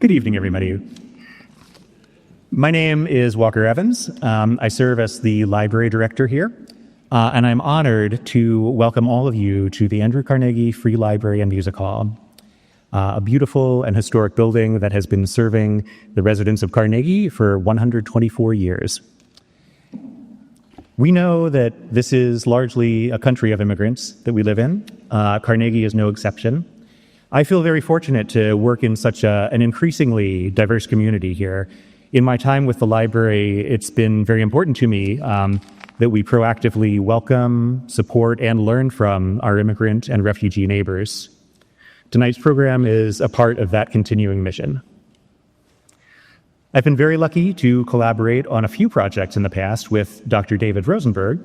Good evening, everybody. My name is Walker Evans. I serve as the library director here, and I'm honored to welcome all of you to the Andrew Carnegie Free Library and Music Hall, a beautiful and historic building that has been serving the residents of Carnegie for 124 years. We know that this is largely a country of immigrants that we live in. Carnegie is no exception. I feel very fortunate to work in such an increasingly diverse community here. In my time with the library, it's been very important to me that we proactively welcome, support, and learn from our immigrant and refugee neighbors. Tonight's program is a part of that continuing mission. I've been very lucky to collaborate on a few projects in the past with Dr. David Rosenberg,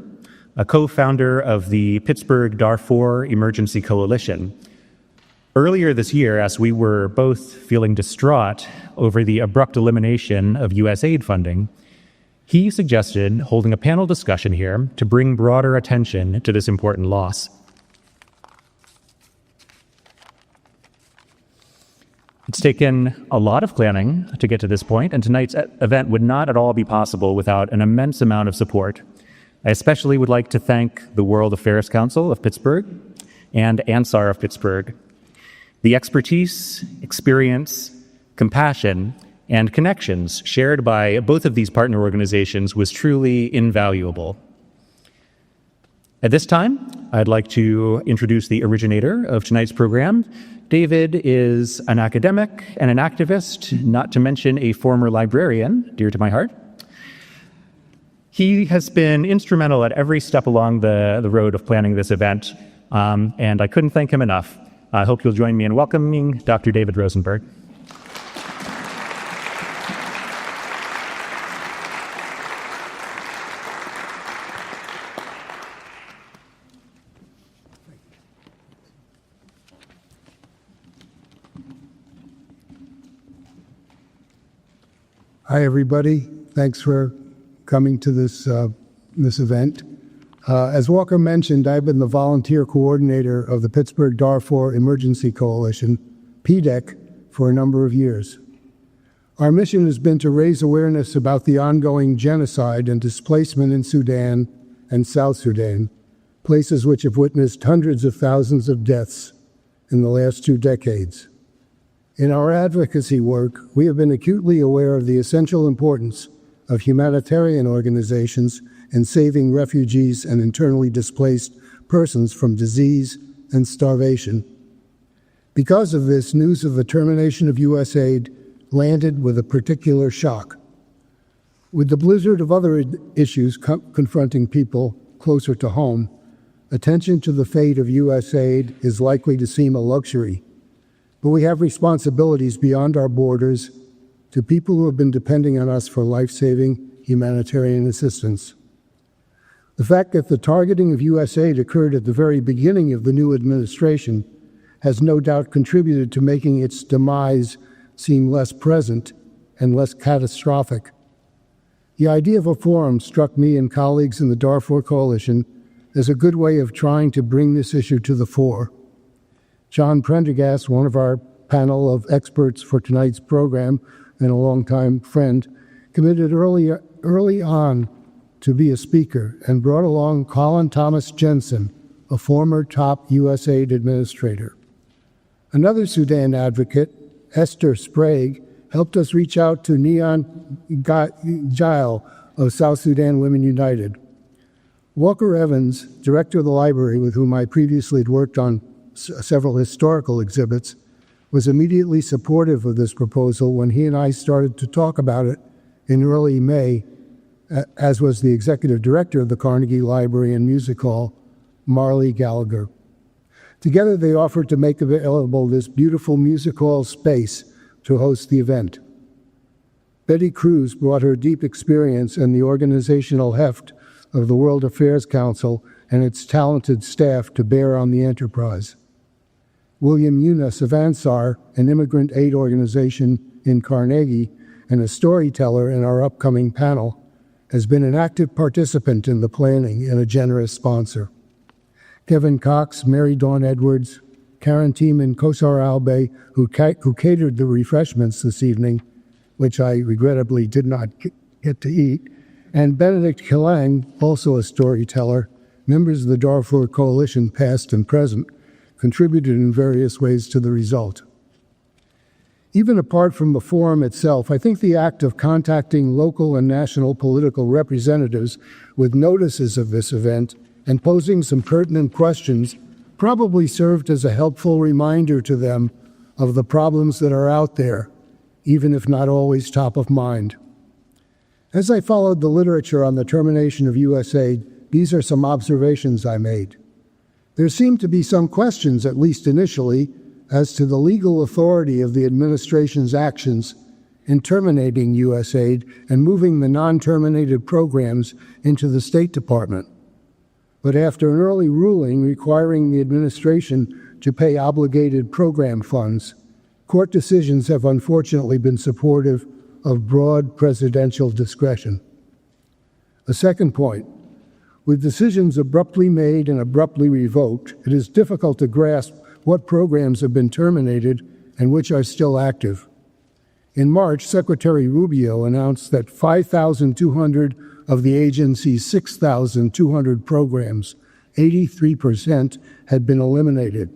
a co-founder of the Pittsburgh Darfur Emergency Coalition. Earlier this year, as we were both feeling distraught over the abrupt elimination of USAID funding, he suggested holding a panel discussion here to bring broader attention to this important loss. It's taken a lot of planning to get to this point, and tonight's event would not at all be possible without an immense amount of support. I especially would like to thank the World Affairs Council of Pittsburgh and ANSAR of Pittsburgh. The expertise, experience, compassion, and connections shared by both of these partner organizations was truly invaluable. At this time, I'd like to introduce the originator of tonight's program. David is an academic and an activist, not to mention a former librarian, dear to my heart. He has been instrumental at every step along the road of planning this event, and I couldn't thank him enough. I hope you'll join me in welcoming Dr. David Rosenberg. Hi, everybody. Thanks for coming to this event. As Walker mentioned, I've been the volunteer coordinator of the Pittsburgh Darfur Emergency Coalition, PDEC, for a number of years. Our mission has been to raise awareness about the ongoing genocide and displacement in Sudan and South Sudan, places which have witnessed hundreds of thousands of deaths in the last 2 decades. In our advocacy work, we have been acutely aware of the essential importance of humanitarian organizations in saving refugees and internally displaced persons from disease and starvation. Because of this, news of the termination of USAID landed with a particular shock. With the blizzard of other issues confronting people closer to home, attention to the fate of USAID is likely to seem a luxury. But we have responsibilities beyond our borders to people who have been depending on us for life-saving humanitarian assistance. The fact that the targeting of USAID occurred at the very beginning of the new administration has no doubt contributed to making its demise seem less present and less catastrophic. The idea of a forum struck me and colleagues in the Darfur Coalition as a good way of trying to bring this issue to the fore. John Prendergast, one of our panel of experts for tonight's program and a longtime friend, committed early on to be a speaker and brought along Colin Thomas Jensen, a former top USAID administrator. Another Sudan advocate, Esther Sprague, helped us reach out to Neon Gile of South Sudan Women United. Walker Evans, director of the library with whom I previously had worked on several historical exhibits, was immediately supportive of this proposal when he and I started to talk about it in early May, as was the executive director of the Carnegie Library and Music Hall, Marley Gallagher. Together, they offered to make available this beautiful music hall space to host the event. Betty Cruz brought her deep experience and the organizational heft of the World Affairs Council and its talented staff to bear on the enterprise. William Yunus of ANSAR, an immigrant aid organization in Carnegie and a storyteller in our upcoming panel, has been an active participant in the planning and a generous sponsor. Kevin Cox, Mary Dawn Edwards, Karantim and Kosar Albe, who catered the refreshments this evening, which I regrettably did not get to eat, and Benedict Kilang, also a storyteller, members of the Darfur Coalition, past and present, contributed in various ways to the result. Even apart from the forum itself, I think the act of contacting local and national political representatives with notices of this event and posing some pertinent questions probably served as a helpful reminder to them of the problems that are out there, even if not always top of mind. As I followed the literature on the termination of USAID, these are some observations I made. There seemed to be some questions, at least initially, as to the legal authority of the administration's actions in terminating USAID and moving the non-terminated programs into the State Department. But after an early ruling requiring the administration to pay obligated program funds, court decisions have unfortunately been supportive of broad presidential discretion. A second point, with decisions abruptly made and abruptly revoked, it is difficult to grasp what programs have been terminated and which are still active. In March, Secretary Rubio announced that 5,200 of the agency's 6,200 programs, 83%, had been eliminated.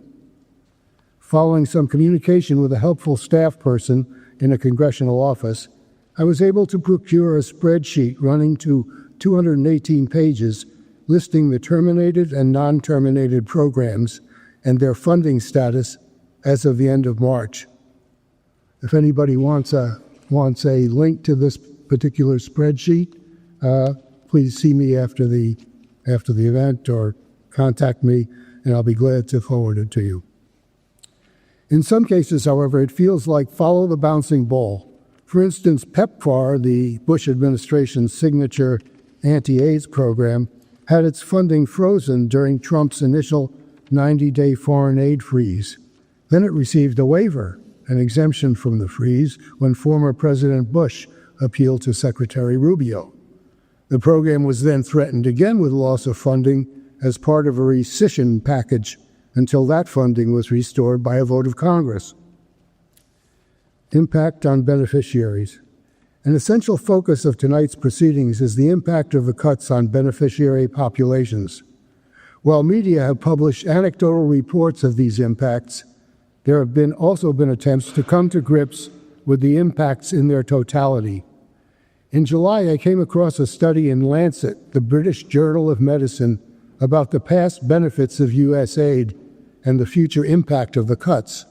Following some communication with a helpful staff person in a congressional office, I was able to procure a spreadsheet running to 218 pages listing the terminated and non-terminated programs and their funding status as of the end of March. If anybody wants a link to this particular spreadsheet, please see me after the event or contact me, and I'll be glad to forward it to you. In some cases, however, it feels like follow the bouncing ball. For instance, PEPFAR, the Bush administration's signature anti-AIDS program, had its funding frozen during Trump's initial 90-day foreign aid freeze. Then it received a waiver, an exemption from the freeze, when former President Bush appealed to Secretary Rubio. The program was then threatened again with loss of funding as part of a rescission package until that funding was restored by a vote of Congress. Impact on beneficiaries. An essential focus of tonight's proceedings is the impact of the cuts on beneficiary populations. While media have published anecdotal reports of these impacts, there have also been attempts to come to grips with the impacts in their totality. In July, I came across a study in Lancet, the British Journal of Medicine, about the past benefits of USAID and the future impact of the cuts.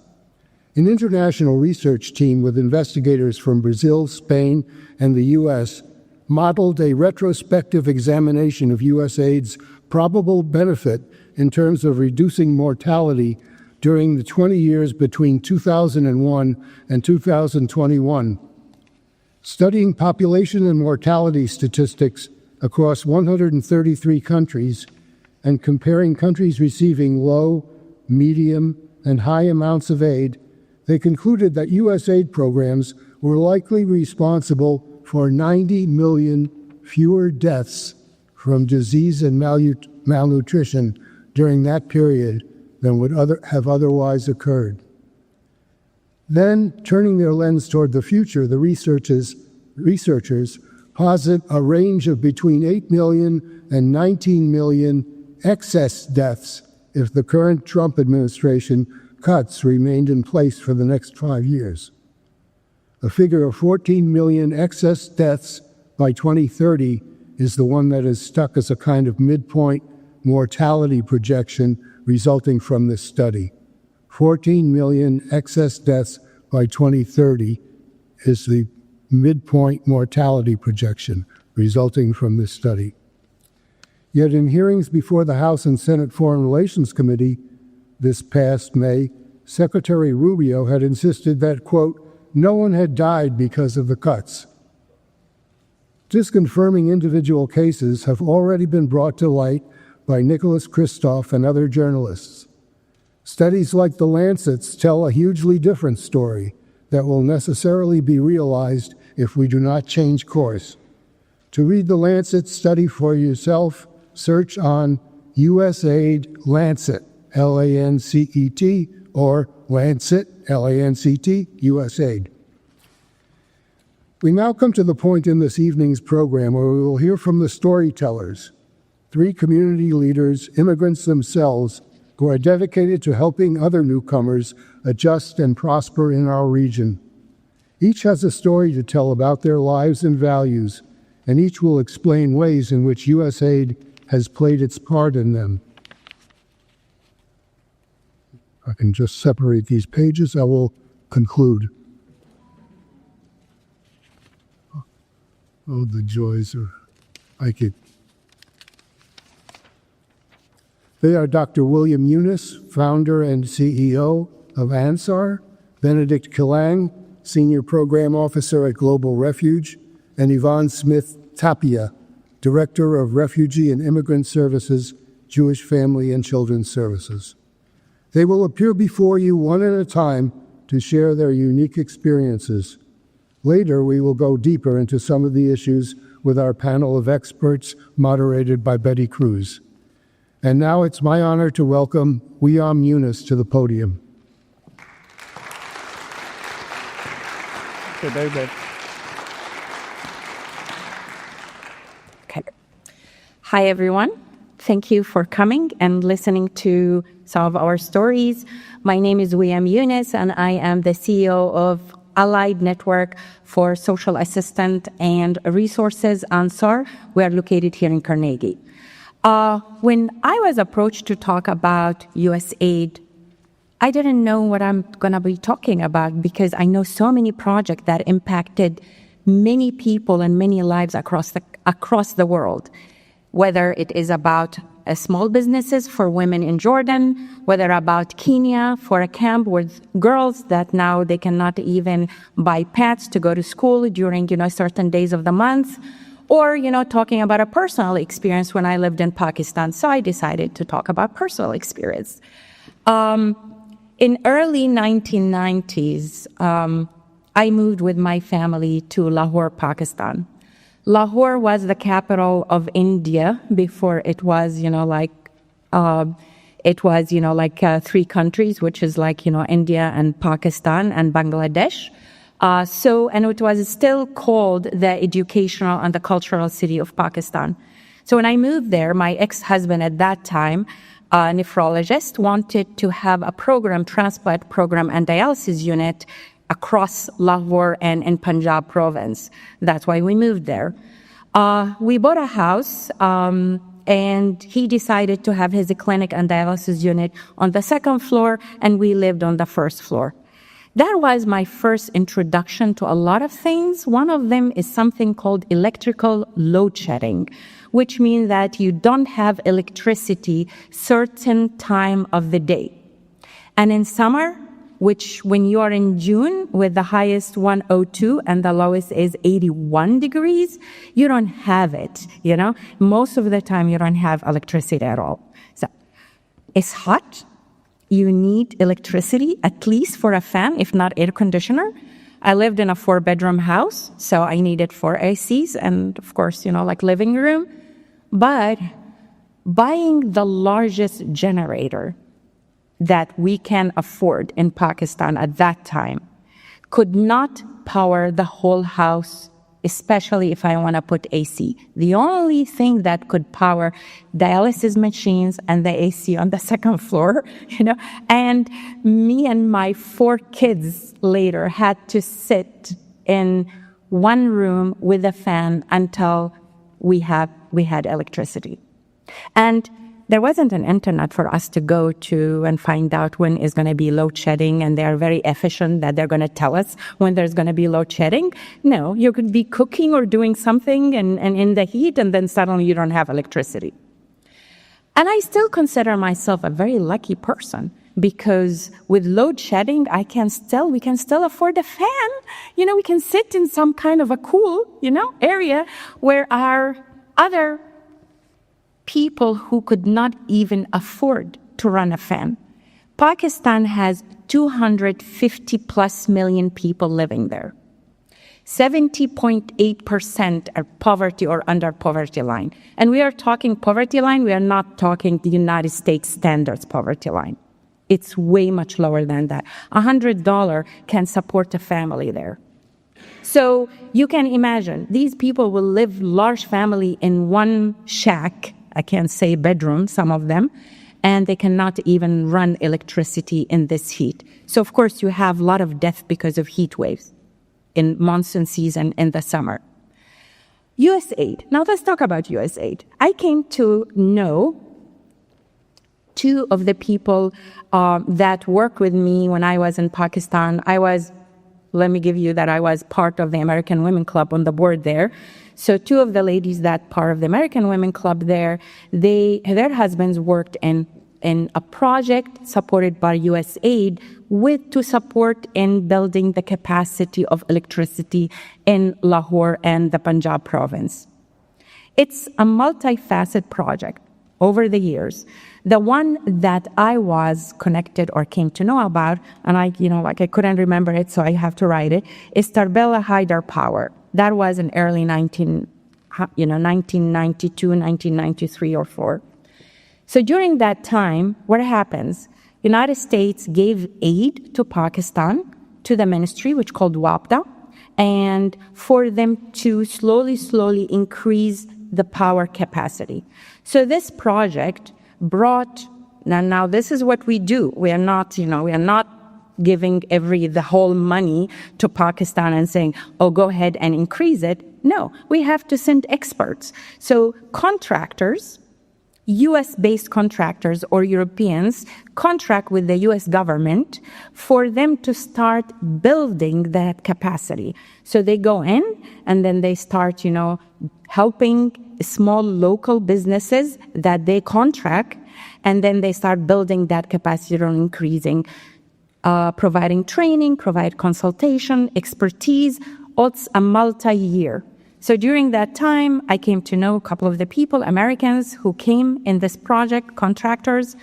An international research team with investigators from Brazil, Spain, and the U.S. modeled a retrospective examination of USAID's probable benefit in terms of reducing mortality during the 20 years between 2001 and 2021. Studying population and mortality statistics across 133 countries and comparing countries receiving low, medium, and high amounts of aid, they concluded that USAID programs were likely responsible for 90 million fewer deaths from disease and malnutrition during that period than would have otherwise occurred. Then, turning their lens toward the future, the researchers posit a range of between 8 million and 19 million excess deaths if the current Trump administration cuts remained in place for the next 5 years. A figure of 14 million excess deaths by 2030 is the one that is stuck as a kind of midpoint mortality projection resulting from this study. 14 million excess deaths by 2030 is the midpoint mortality projection resulting from this study. Yet in hearings before the House and Senate Foreign Relations Committee this past May, Secretary Rubio had insisted that, quote, no one had died because of the cuts. Disconfirming individual cases have already been brought to light by Nicholas Kristof and other journalists. Studies like The Lancet's tell a hugely different story that will necessarily be realized if we do not change course. To read The Lancet study for yourself, search on USAID Lancet, Lancet, or Lancet, L-A-N-C-T, USAID. We now come to the point in this evening's program where we will hear from the storytellers, 3 community leaders, immigrants themselves, who are dedicated to helping other newcomers adjust and prosper in our region. Each has a story to tell about their lives and values, and each will explain ways in which USAID has played its part in them. I can just separate these pages. I will conclude. Oh, the joys of They are Dr. William Eunice, founder and CEO of ANSAR, Benedict Kilang, Senior Program Officer at Global Refuge, and Yvonne Smith Tapia, Director of Refugee and Immigrant Services, Jewish Family and Children's Services. They will appear before you one at a time to share their unique experiences. Later, we will go deeper into some of the issues with our panel of experts, moderated by Betty Cruz. And now it's my honor to welcome William Eunice to the podium. Okay, David. Okay. Hi, everyone. Thank you for coming and listening to some of our stories. My name is William Eunice, and I am the CEO of Allied Network for Social Assistance and Resources, ANSAR. We are located here in Carnegie. When I was approached to talk about USAID, I didn't know what I'm going to be talking about because I know so many projects that impacted many people and many lives across the world, whether it is about small businesses for women in Jordan, whether about Kenya for a camp with girls that now they cannot even buy pants to go to school during, certain days of the month, or, talking about a personal experience when I lived in Pakistan. So I decided to talk about personal experience. In early 1990s, I moved with my family to Lahore, Pakistan. Lahore was the capital of India before it was, 3 countries, which is India and Pakistan and Bangladesh. And it was still called the educational and the cultural city of Pakistan. So when I moved there, my ex-husband at that time, a nephrologist, wanted to have a transplant program and dialysis unit across Lahore and in Punjab province. That's why we moved there. We bought a house, and he decided to have his clinic and dialysis unit on the 2nd floor, and we lived on the 1st floor. That was my first introduction to a lot of things. One of them is something called electrical load shedding, which means that you don't have electricity certain time of the day. And in summer, which when you are in June with the highest 102 and the lowest is 81 degrees, you don't have it, Most of the time you don't have electricity at all. So it's hot. You need electricity, at least for a fan, if not air conditioner. I lived in a 4-bedroom house, so I needed 4 ACs and, of course, living room. But buying the largest generator that we can afford in Pakistan at that time could not power the whole house, especially if I want to put AC. The only thing that could power dialysis machines and the AC on the 2nd floor, and me and my 4 kids later had to sit in one room with a fan until we had electricity. And there wasn't an internet for us to go to and find out when is going to be load shedding, and they're very efficient that they're going to tell us when there's going to be load shedding. No, you could be cooking or doing something and in the heat, and then suddenly you don't have electricity. And I still consider myself a very lucky person because with load shedding, we can still afford a fan. We can sit in some kind of a cool, area where our other people who could not even afford to run a fan. Pakistan has 250 plus million people living there. 70.8% are poverty or under poverty line. And we are talking poverty line, we are not talking the United States standards poverty line. It's way much lower than that. $100 can support a family there. So you can imagine, these people will live large family in one shack, I can't say bedroom, some of them, and they cannot even run electricity in this heat. So of course you have a lot of death because of heat waves in monsoon season in the summer. USAID. Now let's talk about USAID. I came to know two of the people that worked with me when I was in Pakistan. Let me give you that I was part of the American Women Club on the board there. So two of the ladies that part of the American Women Club there, their husbands worked in a project supported by USAID to support in building the capacity of electricity in Lahore and the Punjab province. It's a multifaceted project over the years. The one that I was connected or came to know about, and I couldn't remember it, so I have to write it, is Tarbella Hydropower. That was in early 1992, 1993 or 4. So during that time, what happens? United States gave aid to Pakistan, to the ministry, which called WAPDA, and for them to slowly increase the power capacity. So this project brought, now this is what we do. We are not giving the whole money to Pakistan and saying, oh, go ahead and increase it. No, we have to send experts. So contractors, US-based contractors or Europeans contract with the US government for them to start building that capacity. So they go in and then they start, helping small local businesses that they contract, and then they start building that capacity on increasing, providing training, provide consultation, expertise. It's a multi-year. So during that time, I came to know a couple of the people, Americans who came in this project, contractors.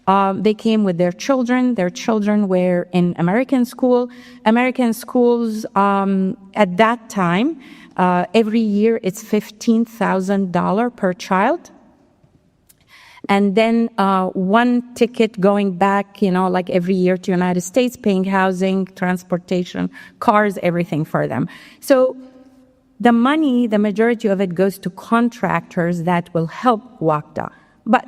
They came with their children. Their children were in American school. American schools, at that time, every year it's $15,000 per child. And then one ticket going back, like every year to United States, paying housing, transportation, cars, everything for them. So the money, the majority of it goes to contractors that will help WAPDA. But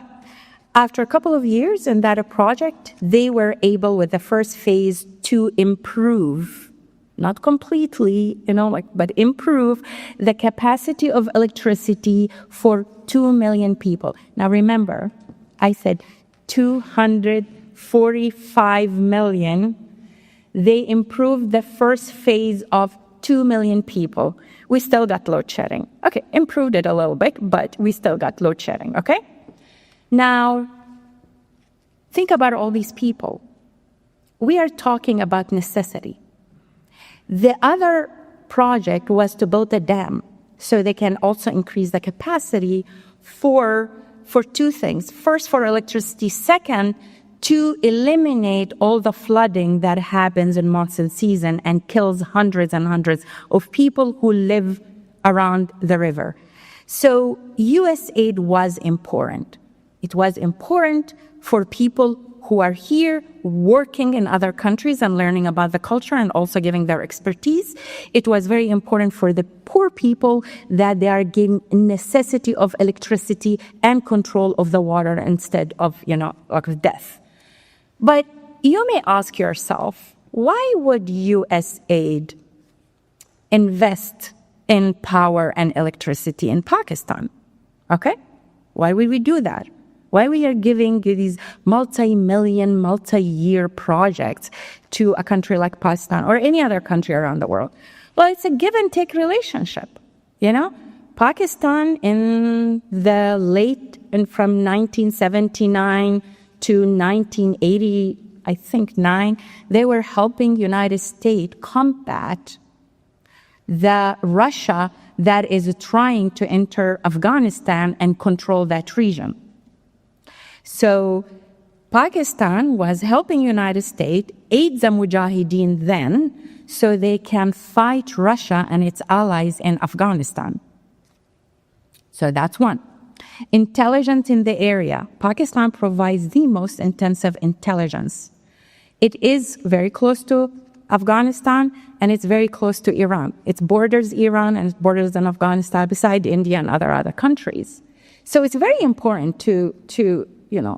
after a couple of years in that project, they were able with the first phase to improve, not completely, but improve the capacity of electricity for 2 million people. Now remember, I said 245 million. They improved the first phase of 2 million people. We still got load shedding. Okay, improved it a little bit, but we still got load shedding, okay? Now, think about all these people. We are talking about necessity. The other project was to build a dam so they can also increase the capacity for two things. First, for electricity. Second, to eliminate all the flooding that happens in monsoon season and kills hundreds and hundreds of people who live around the river. So USAID was important. It was important for people who are here working in other countries and learning about the culture and also giving their expertise. It was very important for the poor people that they are getting necessity of electricity and control of the water instead of, like death. But you may ask yourself, why would USAID invest in power and electricity in Pakistan? Okay? Why would we do that? Why we are giving these multi-million, multi-year projects to a country like Pakistan or any other country around the world? Well, it's a give-and-take relationship, Pakistan in the from 1979 to 1980, I think 9, they were helping United States combat the Russia that is trying to enter Afghanistan and control that region. So Pakistan was helping United States aid the Mujahideen then so they can fight Russia and its allies in Afghanistan. So that's one. Intelligence in the area. Pakistan provides the most intensive intelligence. It is very close to Afghanistan, and it's very close to Iran. It borders Iran and it borders in Afghanistan beside India and other countries. So it's very important to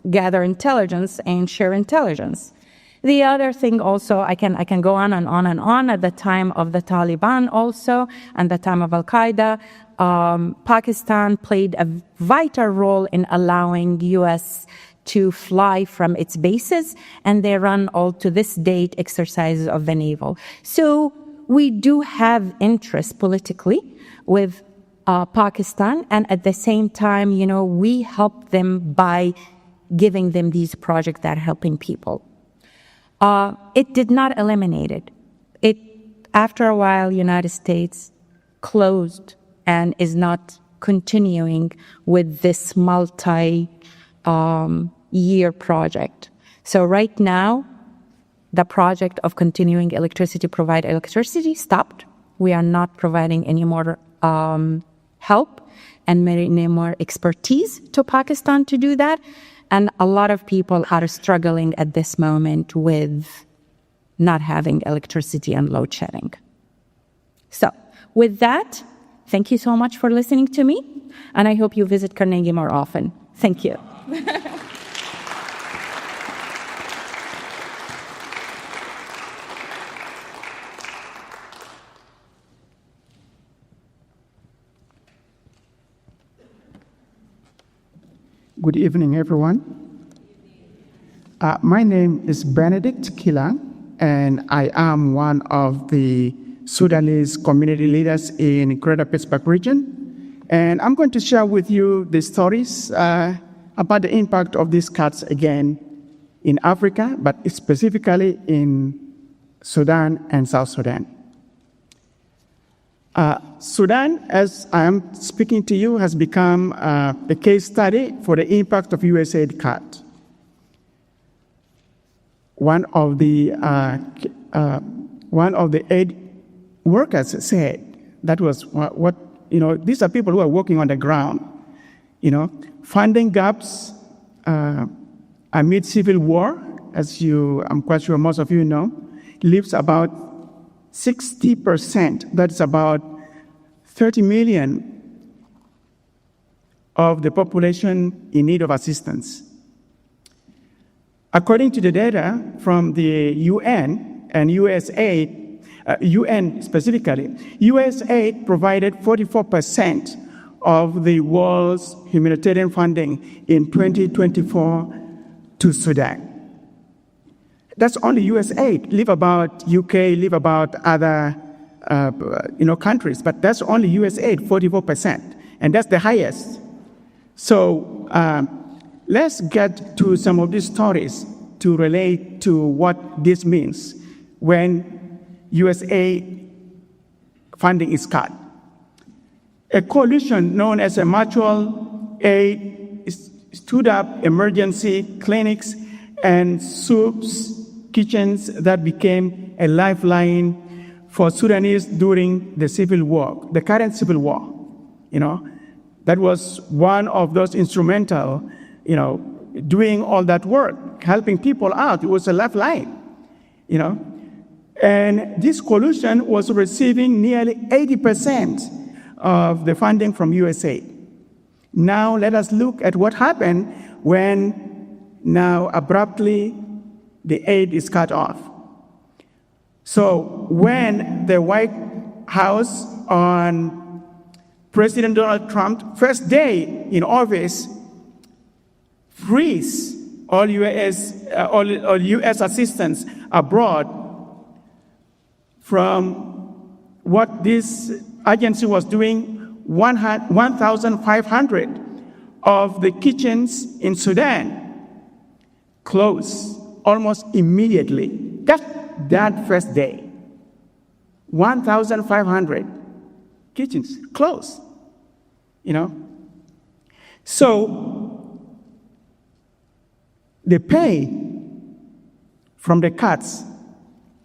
gather intelligence and share intelligence. The other thing also, I can go on and on and on. At the time of the Taliban also, and the time of Al-Qaeda, Pakistan played a vital role in allowing U.S. to fly from its bases, and they run all to this date exercises of the naval. So we do have interest politically with Pakistan, and at the same time, we help them by giving them these projects that are helping people. It did not eliminate it. After a while, United States closed and is not continuing with this multi-year project. So right now, the project of continuing provide electricity stopped. We are not providing any more help and any more expertise to Pakistan to do that. And a lot of people are struggling at this moment with not having electricity and load shedding. So with that, thank you so much for listening to me, and I hope you visit Carnegie more often. Thank you. Good evening, everyone. My name is Benedict Kila, and I am one of the Sudanese community leaders in Greater Pittsburgh region. And I'm going to share with you the stories about the impact of these cuts again in Africa, but specifically in Sudan and South Sudan. Sudan, as I am speaking to you, has become a case study for the impact of USAID cut. One of the aid workers said that was what these are people who are working on the ground. Funding gaps amid civil war, as I'm quite sure most of you know, leaves about 60%, that's about 30 million of the population in need of assistance. According to the data from the UN and USAID, UN specifically, USAID provided 44% of the world's humanitarian funding in 2024 to Sudan. That's only USAID. Leave about UK, leave about other countries, but that's only USAID, 44%, and that's the highest. So let's get to some of these stories to relate to what this means when USAID funding is cut. A coalition known as a mutual aid stood up emergency clinics and soups kitchens that became a lifeline for Sudanese during the civil war, the current civil war. That was one of those instrumental, doing all that work, helping people out. It was a lifeline, And this coalition was receiving nearly 80% of the funding from USAID. Now let us look at what happened when now abruptly the aid is cut off. So when the White House on President Donald Trump's first day in office freeze all U.S. assistance abroad from what this agency was doing, 1,500 of the kitchens in Sudan closed almost immediately. That first day, 1,500 kitchens closed, So the pain from the cuts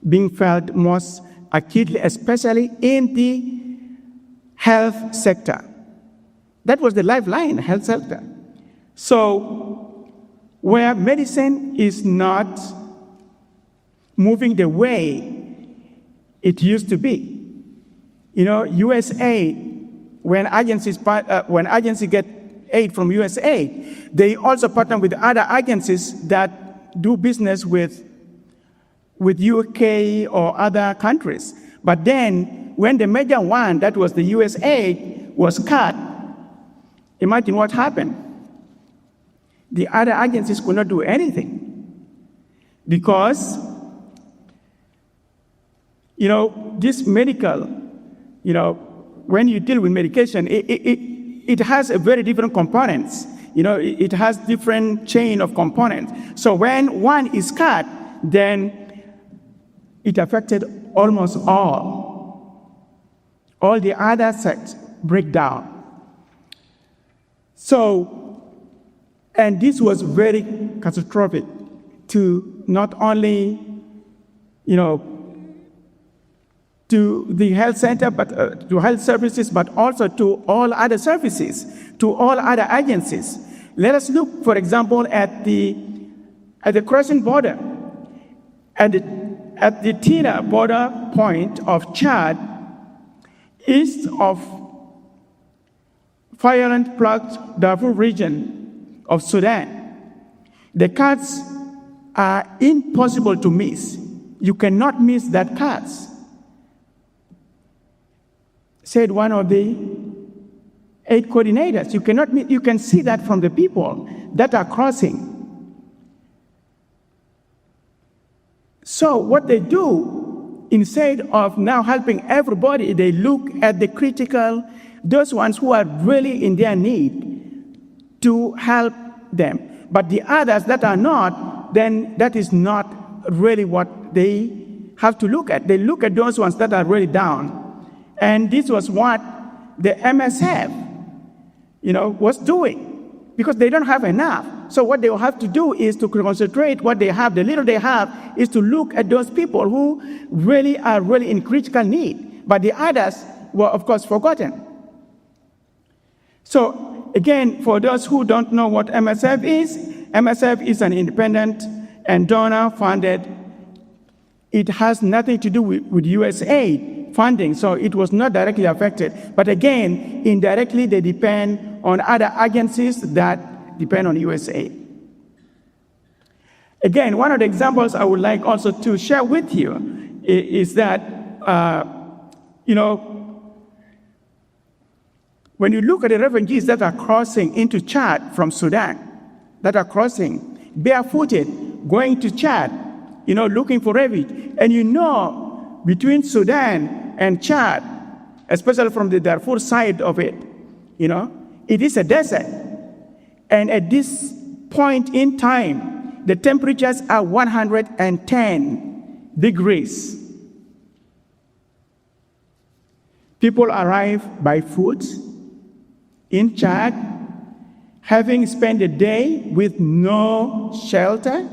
being felt most acutely, especially in the health sector. That was the lifeline, health center. So where medicine is not moving the way it used to be, USAID, when agencies get aid from USAID, they also partner with other agencies that do business with UK or other countries. But then, when the major one, that was the USAID, was cut, imagine what happened. The other agencies could not do anything because, this medical, when you deal with medication, it has a very different components. It has different chain of components. So when one is cut, then it affected almost all. All the other sects break down. So, and this was very catastrophic to not only, to the health center, but to health services, but also to all other services, to all other agencies. Let us look, for example, at the crossing border. At the Tina border point of Chad, east of violent-plagued Darfur region of Sudan, the cuts are impossible to miss. You cannot miss that cuts, said one of the aid coordinators. You cannot miss, you can see that from the people that are crossing. So what they do, instead of now helping everybody, they look at the critical, those ones who are really in their need, to help them. But the others that are not, then that is not really what they have to look at. They look at those ones that are really down. And this was what the MSF, was doing, because they don't have enough. So what they will have to do is to concentrate what they have, the little they have, is to look at those people who really are really in critical need. But the others were, of course, forgotten. So again, for those who don't know what MSF is an independent and donor-funded. It has nothing to do with USAID funding, so it was not directly affected. But again, indirectly, they depend on other agencies that depend on USAID. Again, one of the examples I would like also to share with you is that, when you look at the refugees that are crossing into Chad from Sudan, that are crossing barefooted, going to Chad, looking for refuge, and between Sudan and Chad, especially from the Darfur side of it, it is a desert. And at this point in time, the temperatures are 110 degrees. People arrive by foot in Chad, having spent a day with no shelter,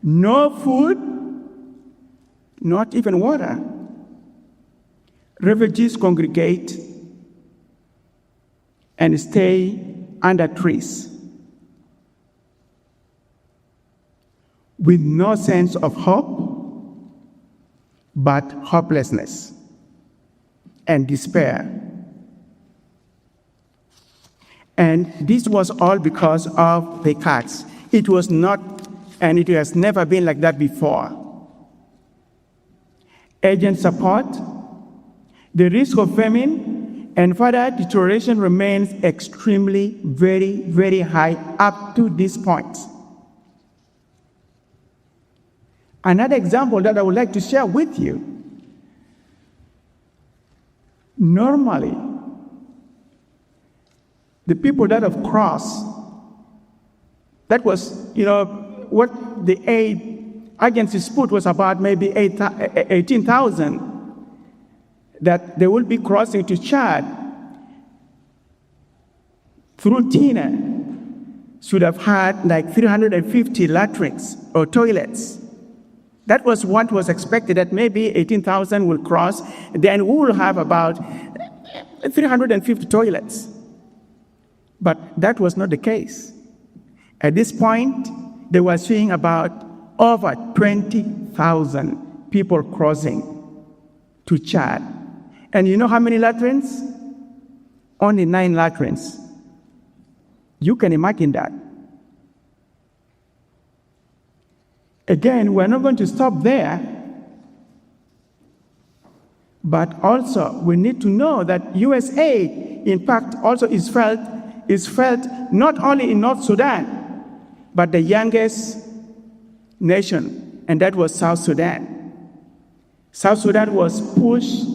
no food, not even water. Refugees congregate and stay under trees with no sense of hope, but hopelessness and despair. And this was all because of the cuts. It was not, and it has never been like that before. Agent support, the risk of famine and further deterioration remains extremely, very, very high up to this point. Another example that I would like to share with you. Normally, the people that have crossed, that was, what the aid agencies put was about maybe 18,000 that they will be crossing to Chad through Tina should have had like 350 latrines or toilets. That was what was expected, that maybe 18,000 will cross, then we will have about 350 toilets. But that was not the case. At this point, they were seeing about over 20,000 people crossing to Chad. And you know how many latrines? Only 9 latrines. You can imagine that. Again, we're not going to stop there, but also we need to know that USAID, in fact, also is felt not only in North Sudan, but the youngest nation, and that was South Sudan. South Sudan was pushed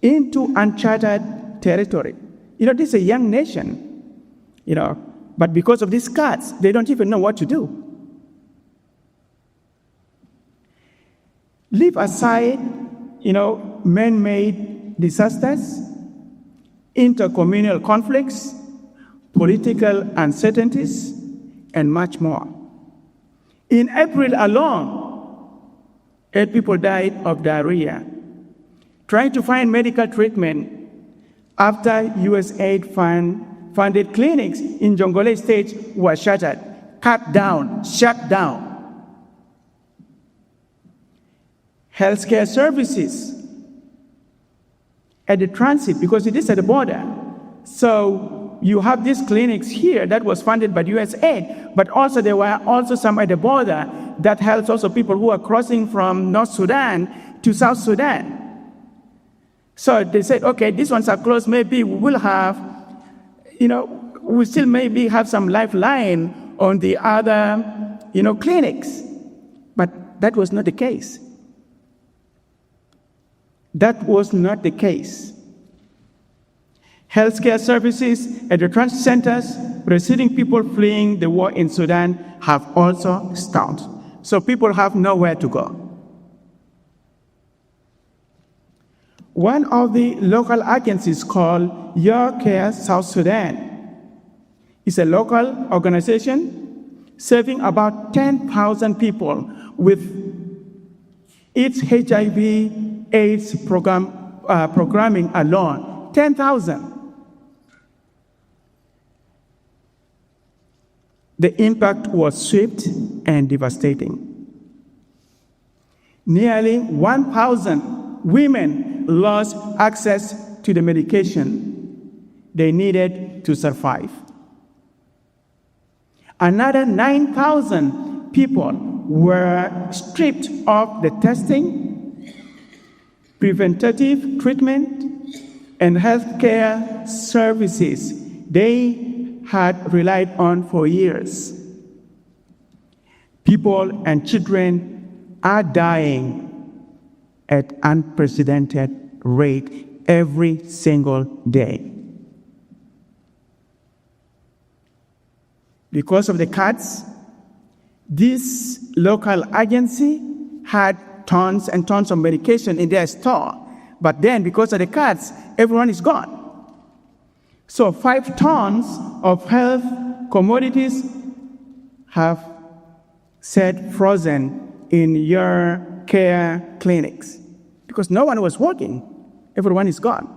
into uncharted territory. This is a young nation, but because of these cuts, they don't even know what to do. Leave aside, man-made disasters, intercommunal conflicts, political uncertainties, and much more. In April alone, 8 people died of diarrhea. Trying to find medical treatment after USAID funded clinics in Jonglei State were shut down. Healthcare services at the transit, because it is at the border. So you have these clinics here that was funded by USAID, but also there were also some at the border that helps also people who are crossing from North Sudan to South Sudan. So they said, okay, these ones are closed, maybe we will have, we still maybe have some lifeline on the other, clinics. But that was not the case. That was not the case. Healthcare services at the transit centers receiving people fleeing the war in Sudan have also stopped. So people have nowhere to go. One of the local agencies called Your Care South Sudan is a local organization serving about 10,000 people with its HIV/AIDS programming alone. 10,000. The impact was swift and devastating. Nearly 1,000 women lost access to the medication they needed to survive. Another 9,000 people were stripped of the testing, preventative treatment, and healthcare services they had relied on for years. People and children are dying at unprecedented rate every single day. Because of the cuts, this local agency had tons and tons of medication in their store. But then, because of the cuts, everyone is gone. So 5 tons of health commodities have sat frozen in your care clinics because no one was working. Everyone is gone.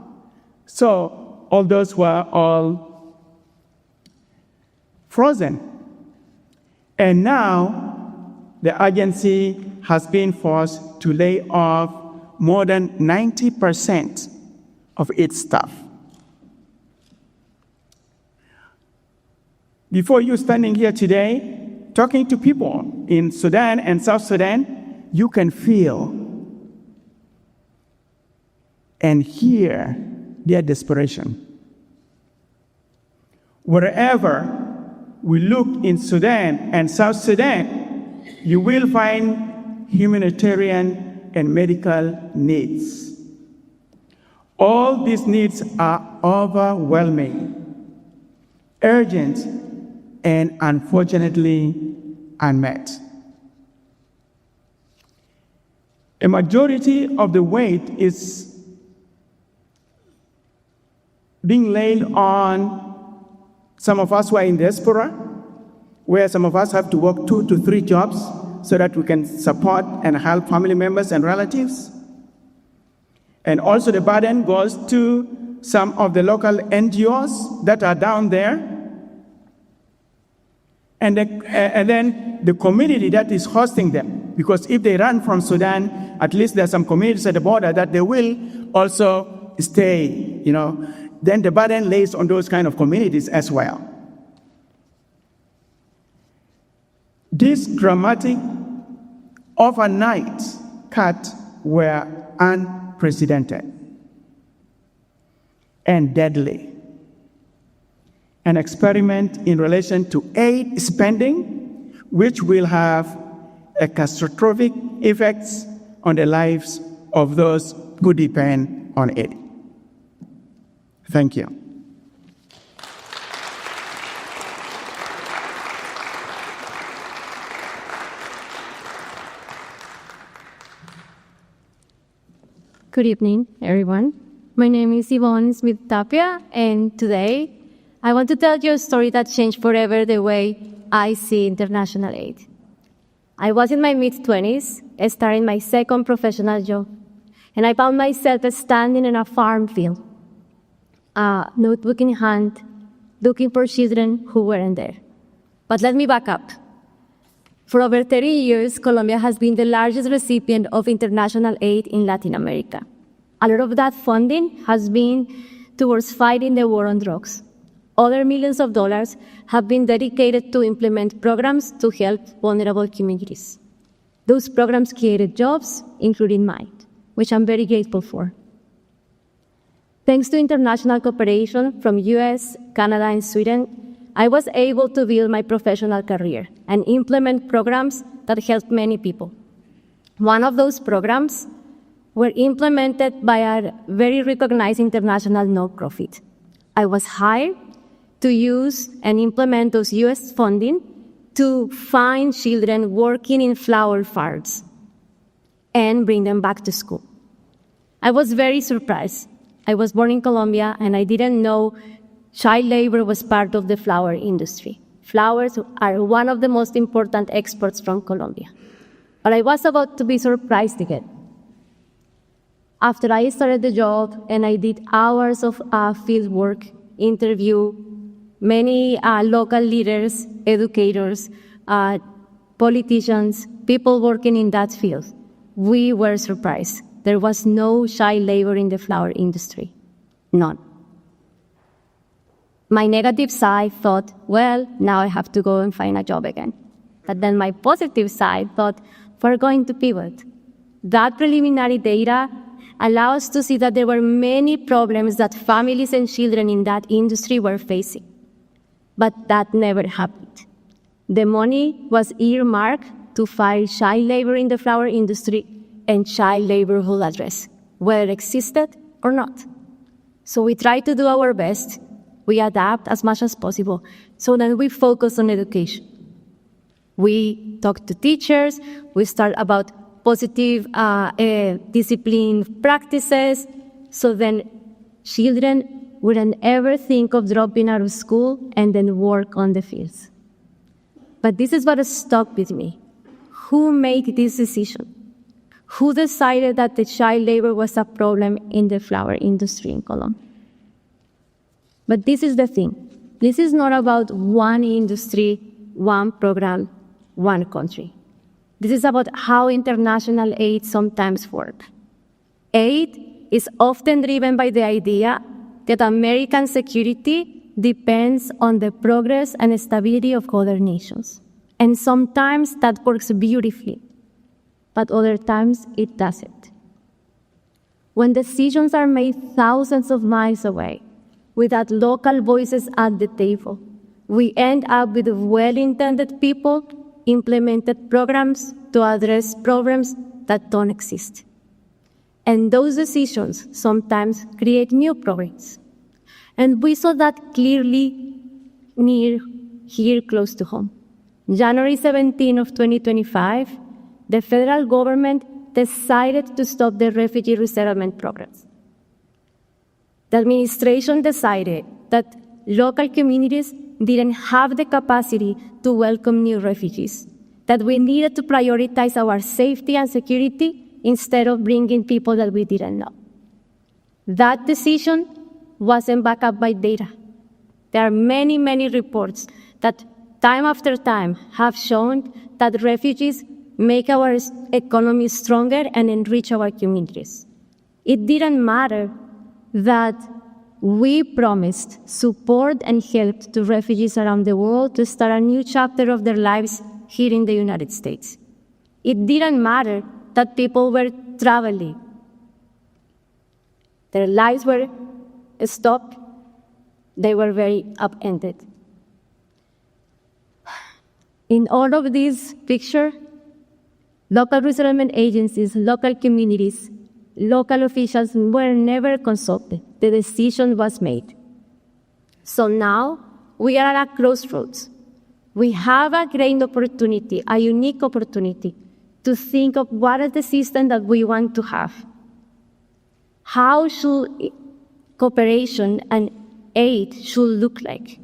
So all those were all frozen. And now the agency has been forced to lay off more than 90% of its staff. Before you standing here today, talking to people in Sudan and South Sudan, you can feel and hear their desperation. Wherever we look in Sudan and South Sudan, you will find humanitarian and medical needs. All these needs are overwhelming, urgent, and unfortunately unmet. A majority of the weight is being laid on some of us who are in diaspora, where some of us have to work 2 to 3 jobs so that we can support and help family members and relatives. And also the burden goes to some of the local NGOs that are down there, and then the community that is hosting them. Because if they run from Sudan, at least there are some communities at the border that they will also stay, Then the burden lays on those kind of communities as well. These dramatic overnight cuts were unprecedented and deadly. An experiment in relation to aid spending, which will have a catastrophic effects on the lives of those who depend on it. Thank you. Good evening, everyone. My name is Yvonne Smith Tapia, and today I want to tell you a story that changed forever the way I see international aid. I was in my mid-20s, starting my second professional job, and I found myself standing in a farm field, a notebook in hand, looking for children who weren't there. But let me back up. For over 30 years, Colombia has been the largest recipient of international aid in Latin America. A lot of that funding has been towards fighting the war on drugs. Other millions of dollars have been dedicated to implement programs to help vulnerable communities. Those programs created jobs, including mine, which I'm very grateful for. Thanks to international cooperation from US, Canada, and Sweden, I was able to build my professional career and implement programs that helped many people. One of those programs were implemented by a very recognized international nonprofit. I was hired to use and implement those US funding to find children working in flower farms and bring them back to school. I was very surprised. I was born in Colombia, and I didn't know child labor was part of the flower industry. Flowers are one of the most important exports from Colombia. But I was about to be surprised again. After I started the job and I did hours of field work, interview many local leaders, educators, politicians, people working in that field, we were surprised. There was no child labor in the flower industry. None. My negative side thought, well, now I have to go and find a job again. But then my positive side thought, we're going to pivot. That preliminary data allows us to see that there were many problems that families and children in that industry were facing. But that never happened. The money was earmarked to fight child labor in the flower industry and child laborhood address, whether it existed or not. So we try to do our best. We adapt as much as possible so that we focus on education. We talk to teachers. We start about positive discipline practices so then children wouldn't ever think of dropping out of school and then work on the fields. But this is what stuck with me. Who made this decision? Who decided that the child labor was a problem in the flower industry in Colombia? But this is the thing. This is not about one industry, one program, one country. This is about how international aid sometimes works. Aid is often driven by the idea that American security depends on the progress and stability of other nations. And sometimes that works beautifully, but other times it doesn't. When decisions are made thousands of miles away, without local voices at the table, we end up with well-intended people implemented programs to address problems that don't exist. And those decisions sometimes create new problems. And we saw that clearly here close to home. January 17 of 2025, the federal government decided to stop the refugee resettlement programs. The administration decided that local communities didn't have the capacity to welcome new refugees, that we needed to prioritize our safety and security instead of bringing people that we didn't know. That decision wasn't backed up by data. There are many, many reports that time after time have shown that refugees make our economy stronger and enrich our communities. It didn't matter that we promised support and help to refugees around the world to start a new chapter of their lives here in the United States. It didn't matter that people were traveling. Their lives were stopped. They were very upended. In all of these pictures, local resettlement agencies, local communities, local officials were never consulted. The decision was made. So now we are at a crossroads. We have a great opportunity, a unique opportunity, to think of what is the system that we want to have. How should cooperation and aid should look like?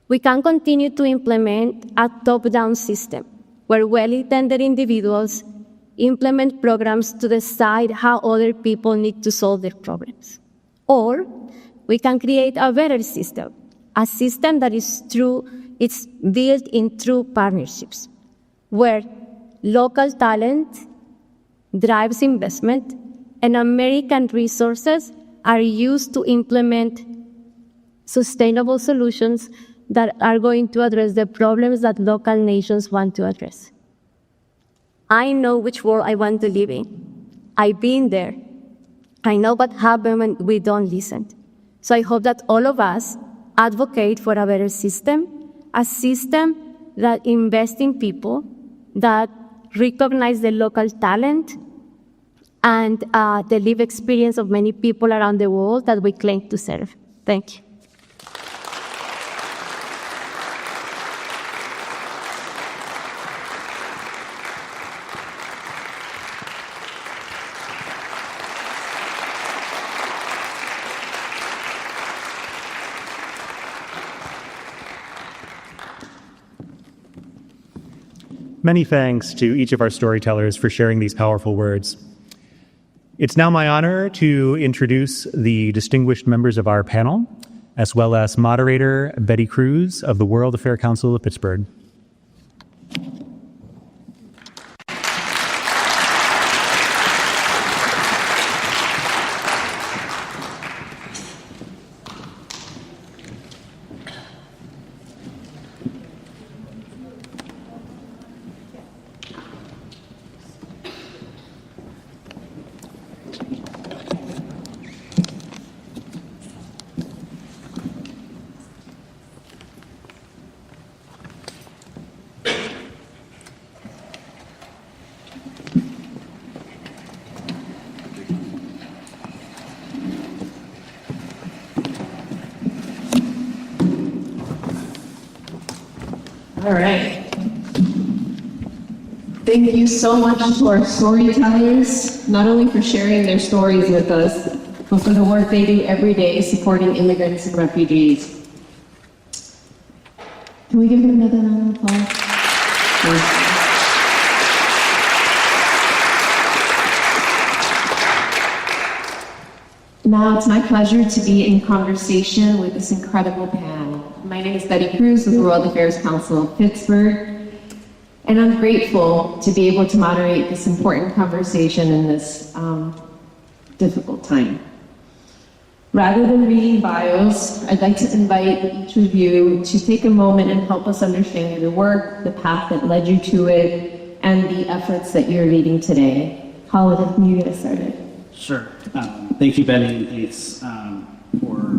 We can continue to implement a top-down system where well-intended individuals implement programs to decide how other people need to solve their problems. Or we can create a better system, a system that is it's built in true partnerships, where local talent drives investment and American resources are used to implement sustainable solutions that are going to address the problems that local nations want to address. I know which world I want to live in. I've been there. I know what happens when we don't listen. So I hope that all of us advocate for a better system, a system that invests in people, that recognize the local talent, and the lived experience of many people around the world that we claim to serve. Thank you. Many thanks to each of our storytellers for sharing these powerful words. It's now my honor to introduce the distinguished members of our panel, as well as moderator Betty Cruz of the World Affairs Council of Pittsburgh. All right. Thank you so much to our storytellers, not only for sharing their stories with us, but for the work they do every day supporting immigrants and refugees. Can we give them another round of applause? Now it's my pleasure to be in conversation with this incredible panel. My name is Betty Cruz with the World Affairs Council of Pittsburgh, and I'm grateful to be able to moderate this important conversation in this difficult time. Rather than reading bios, I'd like to invite each of you to take a moment and help us understand your work, the path that led you to it, and the efforts that you're leading today. Khalid, can you get us started? Sure. Thank you, Betty, and thanks for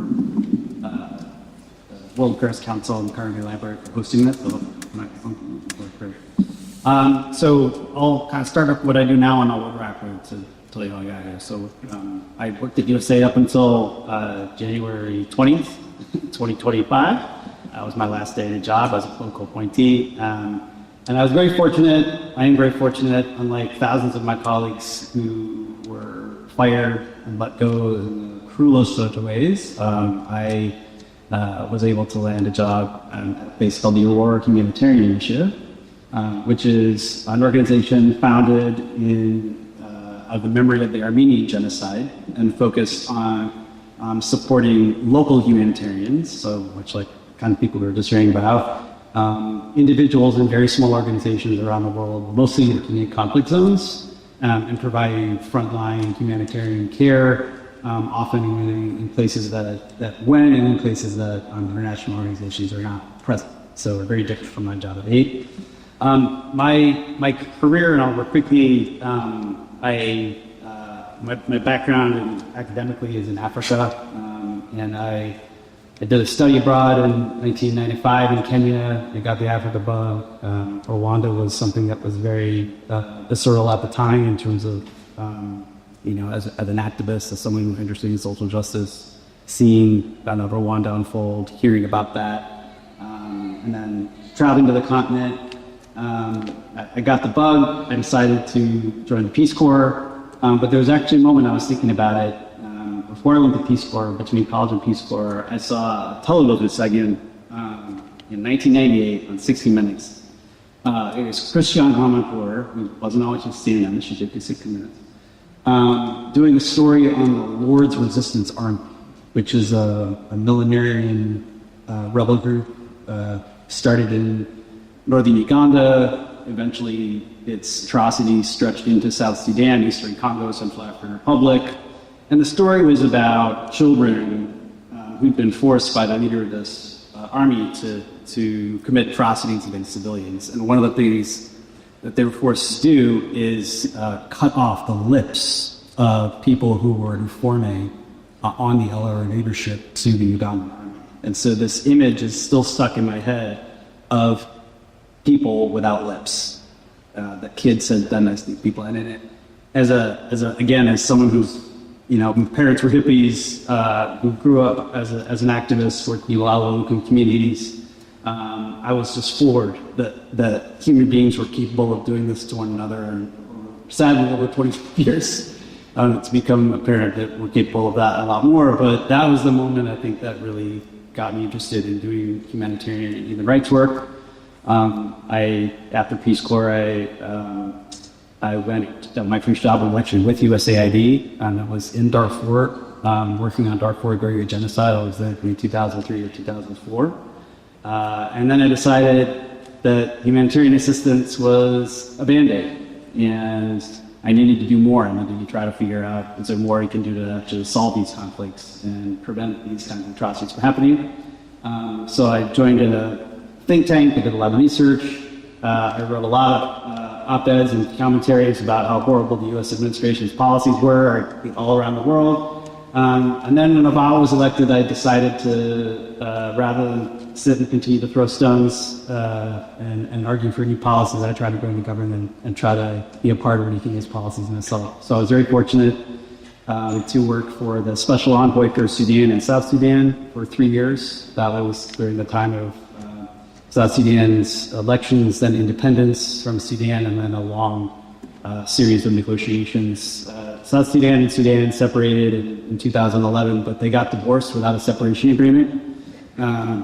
World Affairs Council and Carnegie Library for hosting this. So I'll kind of start up what I do now, and I'll work backwards to tell you how I got here. So I worked at USAID up until January 20th, 2025. That was my last day in a job as a political appointee. And I was very fortunate, I am very fortunate, unlike thousands of my colleagues who were fired and let go in the cruelest of ways. I was able to land a job at a place called the Aurora Humanitarian Initiative, which is an organization founded in the memory of the Armenian genocide and focused on supporting local humanitarians, so much like kind of people we were just hearing about, individuals in very small organizations around the world, mostly in conflict zones, and providing frontline humanitarian care, often in places when and in places that international organizations are not present. So we're very different from my job at 8. My career, and I'll work quickly, my background academically is in Africa, and I did a study abroad in 1995 in Kenya. I got the Africa bug. Rwanda was something that was very visceral at the time in terms of, as an activist, as someone who's interested in social justice, seeing Rwanda unfold, hearing about that, and then traveling to the continent. I got the bug. I decided to join the Peace Corps, but there was actually a moment I was thinking about it. Before I went to Peace Corps, between college and Peace Corps, I saw a television segment in 1998 on 60 Minutes. It was Christian Amanpour, who wasn't always just CNN, she did 60 Minutes, doing a story on the Lord's Resistance Army, which is a millenarian rebel group, started in northern Uganda. Eventually, its atrocities stretched into South Sudan, Eastern Congo, Central African Republic. And the story was about children who'd been forced by the leader of this army to commit atrocities against civilians. And one of the things that they were forced to do is cut off the lips of people who were informing on the LRA leadership to the Ugandan army. And so this image is still stuck in my head of people without lips. The kids had done this to people. And in it, as someone who's, my parents were hippies, who grew up as an activist working in low-income communities. I was just floored that human beings were capable of doing this to one another. And sadly, over 20 years, it's become apparent that we're capable of that a lot more. But that was the moment, I think, that really got me interested in doing humanitarian and human rights work. After Peace Corps, I went, my first job was actually with USAID, and I was in Darfur, working on Darfur Agrarian Genocide. I was there in 2003 or 2004. And then I decided that humanitarian assistance was a Band-Aid, and I needed to do more. I needed to try to figure out, is there more we can do to actually solve these conflicts and prevent these kinds of atrocities from happening? So I joined a think tank. I did a lot of research. I wrote a lot of op-eds and commentaries about how horrible the U.S. administration's policies were all around the world. And then when Obama was elected, I decided to, rather than sit and continue to throw stones and argue for new policies, I tried to go into government and try to be a part of making these policies myself. So I was very fortunate to work for the Special Envoy for Sudan and South Sudan for 3 years. That was during the time of South Sudan's elections, then independence from Sudan, and then a long series of negotiations. South Sudan and Sudan separated in 2011, but they got divorced without a separation agreement.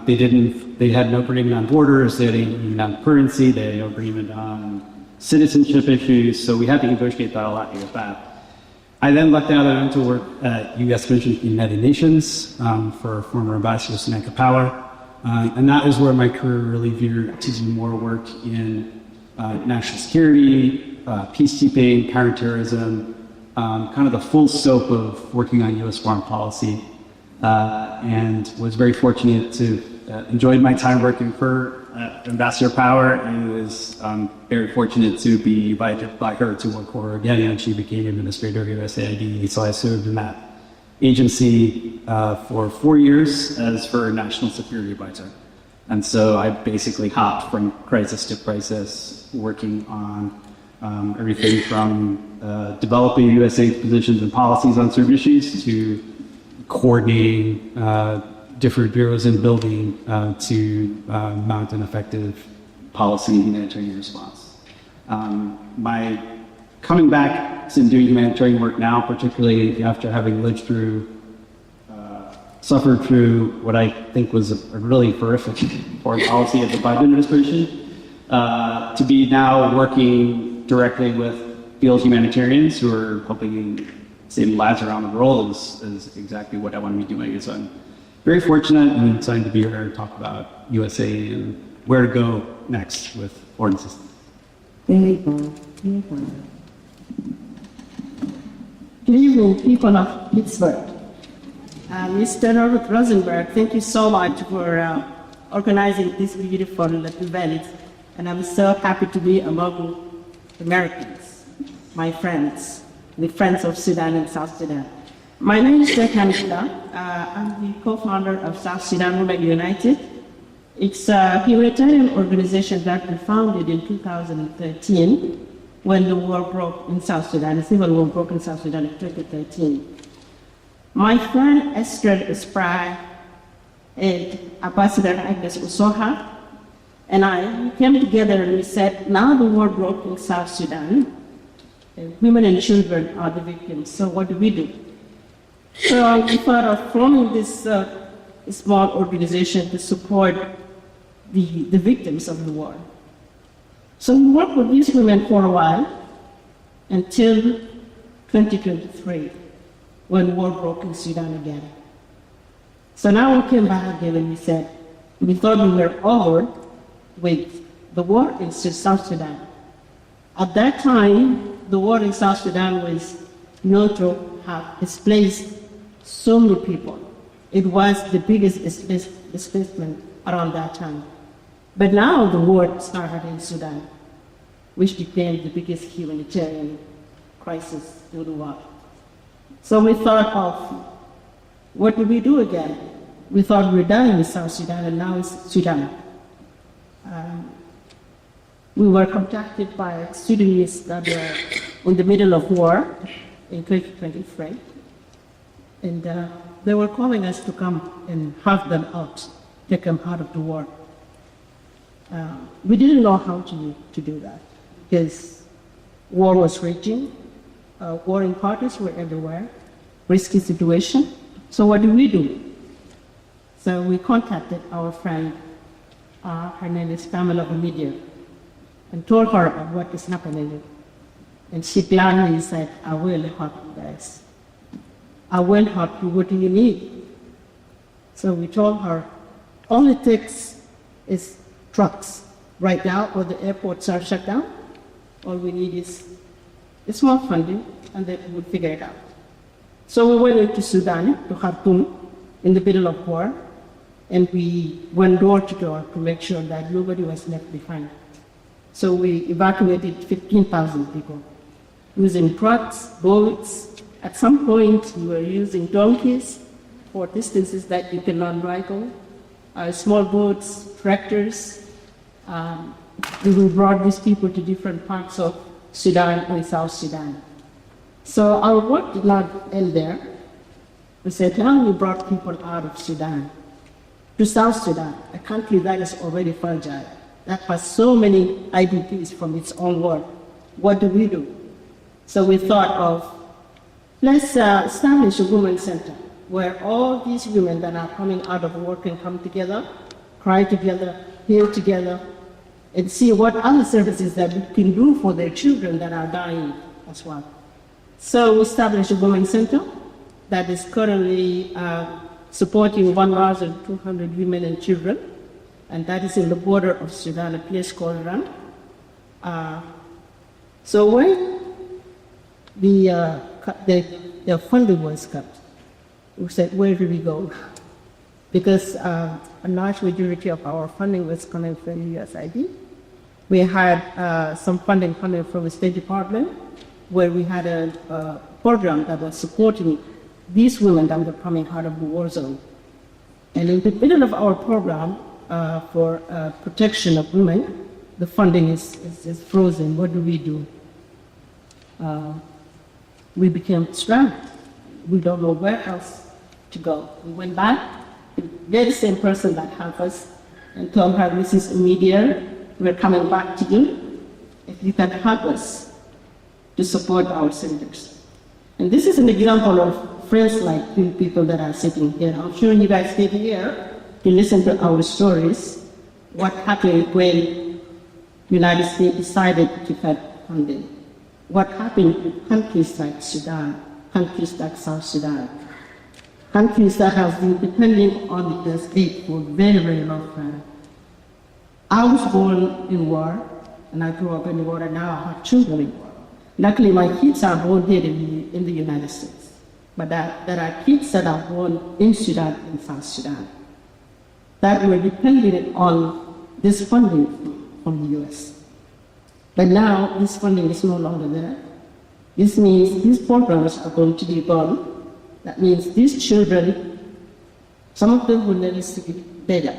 They had no agreement on borders, they had no agreement on currency, they had no agreement on citizenship issues, so we had to negotiate that a lot to get back. I then left out and went to work at U.S. Mission in the United Nations for former Ambassador Samantha Power. And that is where my career really veered to do more work in national security, peacekeeping, counterterrorism, kind of the full scope of working on U.S. foreign policy, and was very fortunate to enjoy my time working for Ambassador Power, and was very fortunate to be invited by her to work for her again, and she became administrator of USAID. So I served in that agency for 4 years as her national security advisor. And so I basically hopped from crisis to crisis, working on everything from developing USAID positions and policies on certain issues to coordinating different bureaus and building to mount an effective policy and humanitarian response. My coming back and doing humanitarian work now, particularly after having lived through, suffered through what I think was a really horrific foreign policy of the Biden administration, to be now working directly with field humanitarians who are helping saving lives around the world is exactly what I want to be doing. So I'm very fortunate and excited to be here and talk about USAID and where to go next with foreign assistance. Very good. Very good. Good evening, people of Pittsburgh. Mr. Robert Rosenberg, thank you so much for organizing this beautiful event. And I'm so happy to be among Americans, my friends, the friends of Sudan and South Sudan. My name is Jack Hanifla. I'm the co-founder of South Sudan Women United. It's a humanitarian organization that we founded in 2013 when the war broke in South Sudan, the civil war broke in South Sudan in 2013. My friend Esther Spry and Ambassador Agnes Usoha and I came together and we said, now the war broke in South Sudan, and women and children are the victims, so what do we do? So we thought of forming this small organization to support the victims of the war. So we worked with these women for a while until 2023, when war broke in Sudan again. So now we came back again and we said, we thought we were over with the war in South Sudan. At that time, the war in South Sudan was known to have displaced so many people. It was the biggest displacement around that time. But now the war started in Sudan, which became the biggest humanitarian crisis in the world. So we thought of, what do we do again? We thought we were done with South Sudan, and now it's Sudan. We were contacted by Sudanese that were in the middle of war in 2023, and they were calling us to come and have them out, take them out of the war. We didn't know how to do that because war was raging, warring parties were everywhere, risky situation. So what do? So we contacted our friend, her name is Pamela Omidia, and told her of what is happening. And she gladly said, I will help you guys. I will help you. What do you need? So we told her, all it takes is trucks. Right now, all the airports are shut down. All we need is small funding, and then we'll figure it out. So we went into Sudan, to Khartoum, in the middle of war, and we went door to door to make sure that nobody was left behind. So we evacuated 15,000 people using trucks, boats. At some point, we were using donkeys for distances that you cannot ride on, small boats, tractors. We brought these people to different parts of Sudan and South Sudan. So our work did not end there. We said, now we brought people out of Sudan to South Sudan, a country that is already fragile, that has so many IDPs from its own war. What do? So we thought of, let's establish a women's center where all these women that are coming out of war can come together, cry together, heal together, and see what other services that we can do for their children that are dying as well. So we established a women's center that is currently supporting 1,200 women and children, and that is in the border of Sudan, a place called Ran. So when the funding was cut, we said, where do we go? Because a large majority of our funding was coming from USAID. We had some funding coming from the State Department, where we had a program that was supporting these women that were coming out of the war zone. And in the middle of our program for protection of women, the funding is frozen. What do? We became stranded. We don't know where else to go. We went back to the very same person that helped us and told her, Mrs. Omidia, we're coming back to you. If you can help us to support our centers. And this is an example of friends like you people that are sitting here. I'm sure you guys came here to listen to our stories, what happened when the United States decided to cut funding, what happened in countries like Sudan, countries like South Sudan, countries that have been depending on the US aid for a very, very long time. I was born in war, and I grew up in war, and now I have children in war. Luckily, my kids are born here in the United States, but there are kids that are born in Sudan and South Sudan that were dependent on this funding from the US. But now this funding is no longer there. This means these programs are going to be gone. That means these children, some of them will never see better.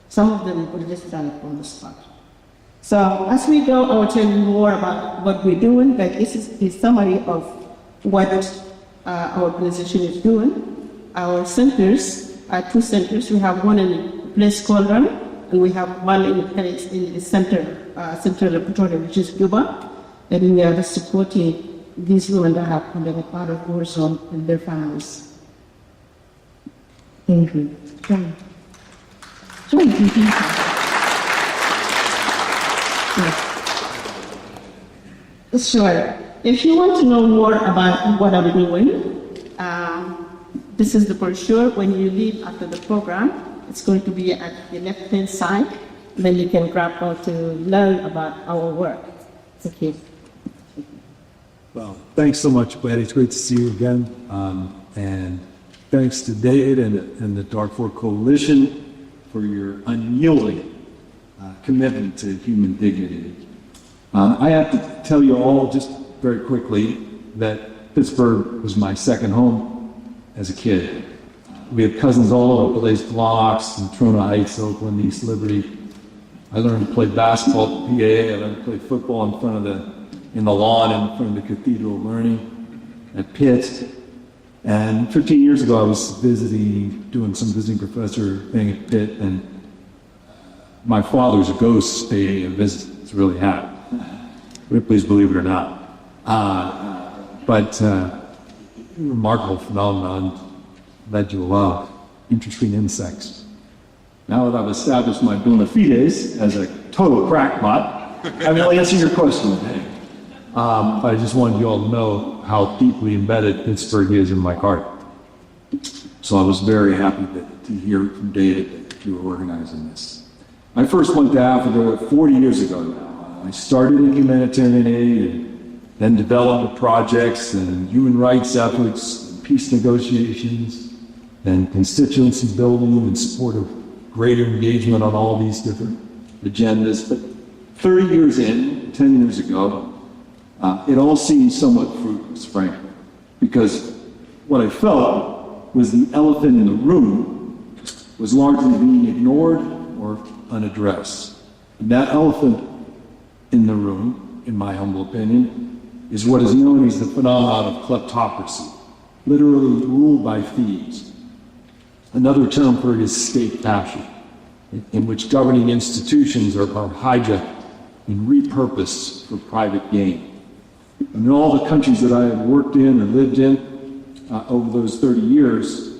Some of them will just die on the spot. So as we go, I will tell you more about what we're doing, but this is the summary of what our organization is doing. Our centers are 2 centers. We have one in a place called Run, and we have one in the Central Laboratory, which is Cuba, and we are supporting these women that have come as a part of war zone and their families. Thank you. Sure. If you want to know more about what I'm doing, this is the brochure. When you leave after the program, it's going to be at the left-hand side. Then you can grab out to learn about our work. Okay. Well, thanks so much, Betty. It's great to see you again. And thanks to David and the Darfur Coalition for your unyielding commitment to human dignity. I have to tell you all just very quickly that Pittsburgh was my second home as a kid. We have cousins all over the place, Blocks and Trona Heights, Oakland, East Liberty. I learned to play basketball at the PAA. I learned to play football in the lawn in front of the Cathedral of Learning at Pitt. And 15 years ago, I was doing some visiting professor thing at Pitt, and my father's a ghost paying a visit. It's really happened. Please believe it or not. But remarkable phenomenon led to a lot of interesting insects. Now that I've established my bona fides as a total crackpot, I will answer your question today. I just wanted you all to know how deeply embedded Pittsburgh is in my heart. So I was very happy to hear from David that you were organizing this. I first went to Africa 40 years ago now. I started in humanitarian aid and then development projects and human rights efforts, and peace negotiations, and constituency building in support of greater engagement on all these different agendas. But 30 years in, 10 years ago, it all seemed somewhat fruitless, frankly, because what I felt was the elephant in the room was largely being ignored or unaddressed. And that elephant in the room, in my humble opinion, is what is known as the phenomenon of kleptocracy, literally ruled by thieves. Another term for it is state capture, in which governing institutions are hijacked and repurposed for private gain. In all the countries that I have worked in or lived in over those 30 years,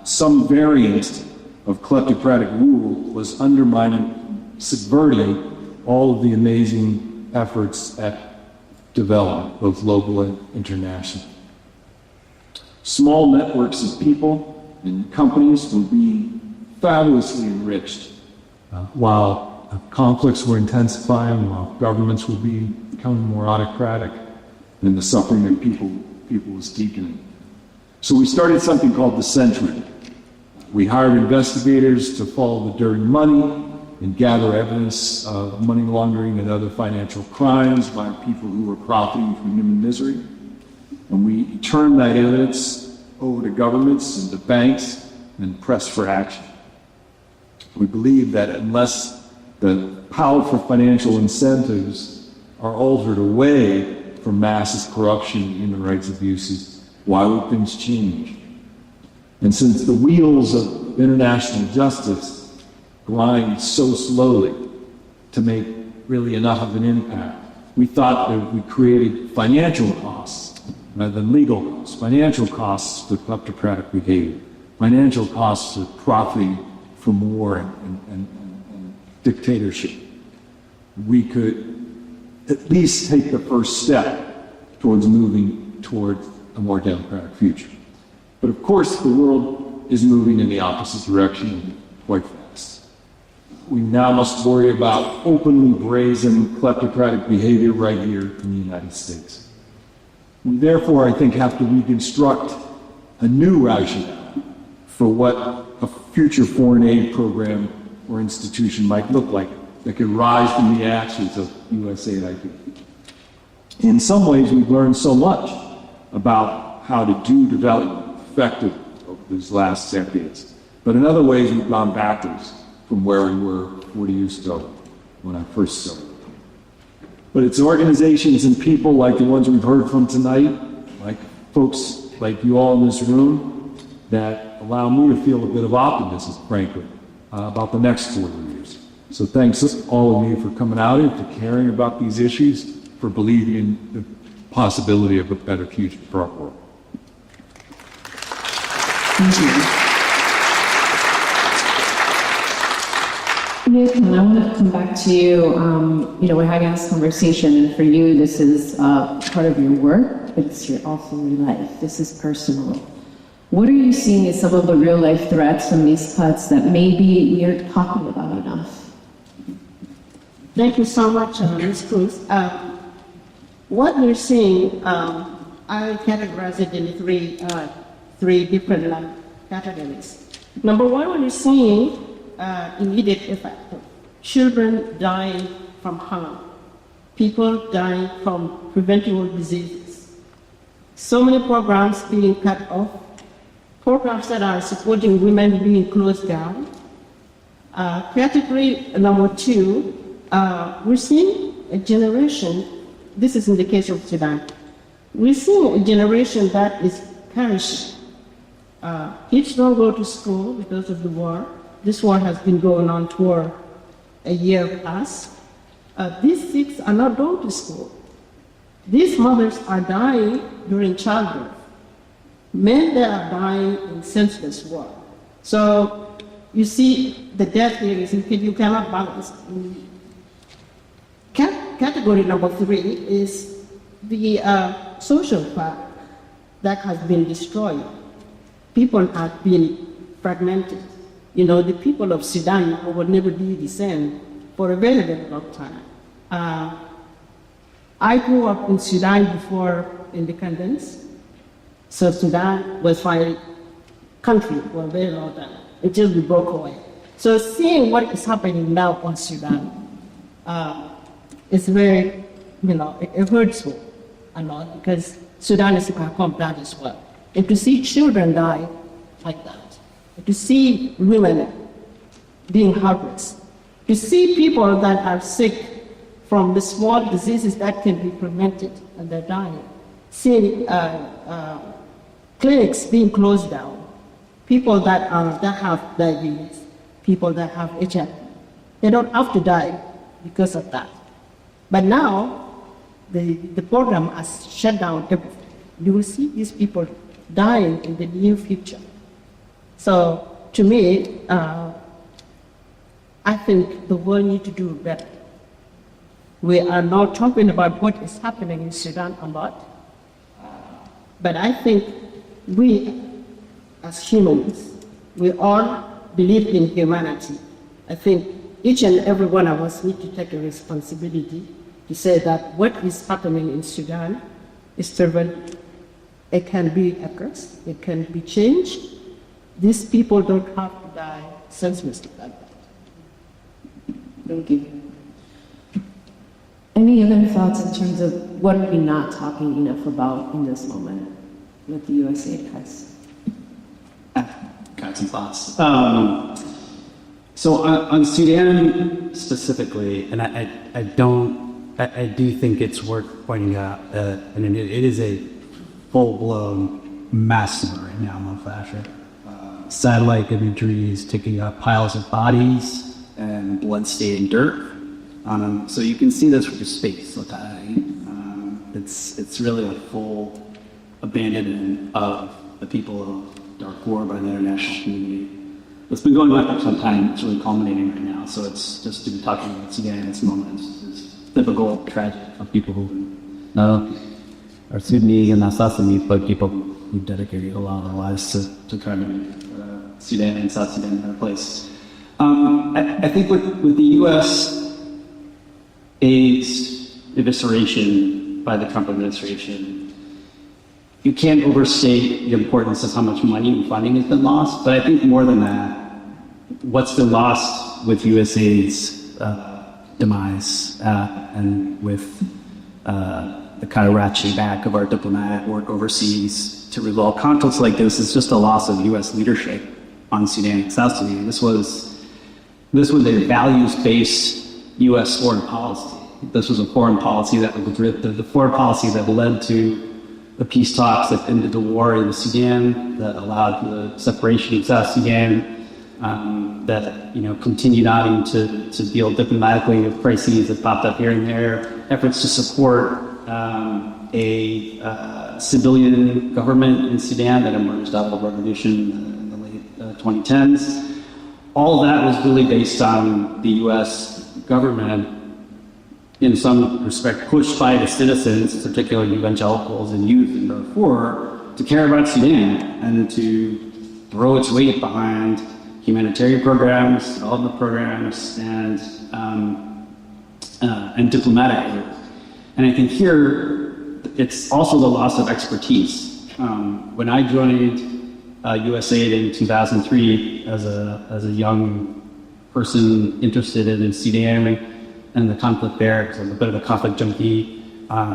some variant of kleptocratic rule was undermining, subverting all of the amazing efforts at development, both local and international. Small networks of people and companies were being fabulously enriched, while conflicts were intensifying, while governments were becoming more autocratic, and the suffering of people was deepening. So we started something called the Sentry. We hired investigators to follow the dirty money and gather evidence of money laundering and other financial crimes by people who were profiting from human misery. And we turned that evidence over to governments and to banks and pressed for action. We believe that unless the powerful financial incentives are altered away from massive corruption and human rights abuses, why would things change? And since the wheels of international justice grind so slowly to make really enough of an impact, we thought that we created financial costs rather than legal costs, financial costs to kleptocratic behavior, financial costs to profiting from war and dictatorship. We could at least take the first step towards moving toward a more democratic future. But of course, the world is moving in the opposite direction quite fast. We now must worry about openly brazen kleptocratic behavior right here in the United States. We therefore, I think, have to reconstruct a new rationale for what a future foreign aid program or institution might look like that could rise from the ashes of USAID. In some ways, we've learned so much about how to do development effectively over these last decades. But in other ways, we've gone backwards from where we were 40 years ago when I first started. But it's organizations and people like the ones we've heard from tonight, like folks like you all in this room, that allow me to feel a bit of optimism, frankly, about the next 40 years. So thanks all of you for coming out here, for caring about these issues, for believing in the possibility of a better future for our world. Thank you. Nick, and I want to come back to you. We're having this conversation, and for you, this is part of your work, but it's also your life. This is personal. What are you seeing as some of the real life threats from these cuts that maybe we aren't talking about enough? Thank you so much, Ms. Cruz. What we're seeing, I categorize it in three different categories. Number one, what we're seeing immediate effect. Children dying from hunger. People dying from preventable diseases. So many programs being cut off. Programs that are supporting women being closed down. Category number two, we're seeing a generation, this is in the case of Sudan, we're seeing a generation that is perishing. Kids don't go to school because of the war. This war has been going on for a year plus. These kids are not going to school. These mothers are dying during childbirth. Men that are dying in senseless war. So you see the death here is you cannot balance. Category number three is the social fact that has been destroyed. People have been fragmented. The people of Sudan will never be the same for a very, very long time. I grew up in Sudan before independence. So Sudan was my country for a very long time, until we broke away. So seeing what is happening now on Sudan, it's very, it hurts me a lot because Sudan is come down as well. And to see children die like that, to see women being helpless, to see people that are sick from the small diseases that can be prevented and they're dying, seeing clinics being closed down, people that have diabetes, people that have HIV, they don't have to die because of that. But now, the program has shut down everything. You will see these people dying in the near future. So, to me, I think the world needs to do better. We are now talking about what is happening in Sudan a lot, but I think we, as humans, we all believe in humanity. I think each and every one of us need to take a responsibility to say that what is happening in Sudan is terrible. It can be addressed, it can be changed. These people don't have to die senselessly like that. Thank you. Any other thoughts in terms of what are we not talking enough about in this moment with the USAID cuts? Got some thoughts. So on Sudan specifically, and I do think it's worth pointing out, and it is a full-blown massacre right now, Mofasher. Satellite imagery is taking up piles of bodies and blood-stained dirt on them. So you can see this from space. It's really a full abandonment of the people of Darfur by the international community. It's been going on for some time. It's really culminating right now. So it's just to be talking about Sudan in this moment is typical tragic of people who are Sudanese and not South Sudanese, but people who dedicated a lot of their lives to trying to make Sudan and South Sudan a better place. I think with the U.S. aid's evisceration by the Trump administration, you can't overstate the importance of how much money and funding has been lost. But I think more than that, what's been lost with USAID's demise and with the kind of ratcheting back of our diplomatic work overseas to resolve conflicts like this is just a loss of U.S. leadership on Sudan and South Sudan. This was a values-based U.S. foreign policy. This was a foreign policy that was the foreign policy that led to the peace talks that ended the war in Sudan, that allowed the separation of South Sudan, that continued on to deal diplomatically with crises that popped up here and there, efforts to support a civilian government in Sudan that emerged out of the revolution in the late 2010s. All of that was really based on the U.S. government, in some respect, pushed by the citizens, particularly evangelicals and youth in Darfur, to care about Sudan and to throw its weight behind humanitarian programs, development programs, and diplomatic work. And I think here, it's also the loss of expertise. When I joined USAID in 2003 as a young person interested in Sudan and the conflict there, because I'm a bit of a conflict junkie,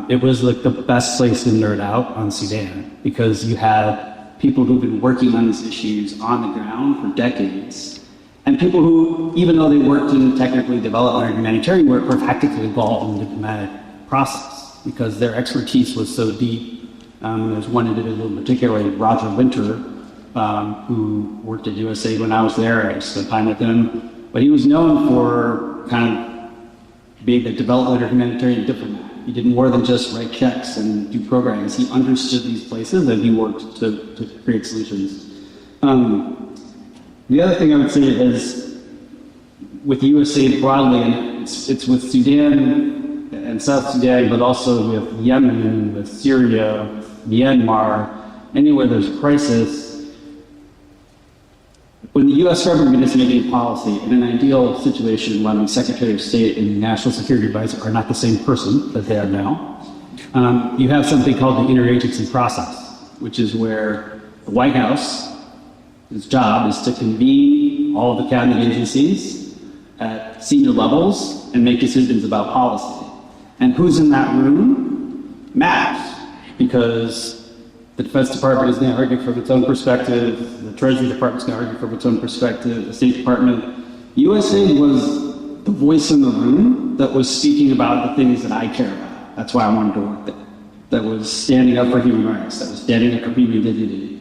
it was like the best place to nerd out on Sudan, because you had people who've been working on these issues on the ground for decades, and people who, even though they worked in technically development or humanitarian work, were practically involved in the diplomatic process because their expertise was so deep. There's one individual in particular, Roger Winter, who worked at USAID when I was there. I spent time with him, but he was known for kind of being a development or humanitarian diplomat. He did more than just write checks and do programs. He understood these places and he worked to create solutions. The other thing I would say is, with USAID broadly, and it's with Sudan and South Sudan, but also with Yemen, with Syria, with Myanmar, anywhere there's a crisis. When the U.S. government is making policy, in an ideal situation when the Secretary of State and the National Security Advisor are not the same person that they are now, you have something called the interagency process, which is where the White House's job is to convene all of the cabinet agencies at senior levels and make decisions about policy. And who's in that room matters, because the Defense Department is going to argue from its own perspective, the Treasury Department is going to argue from its own perspective, the State Department. USAID was the voice in the room that was speaking about the things that I care about. That's why I wanted to work there. That was standing up for human rights, that was standing up for human dignity,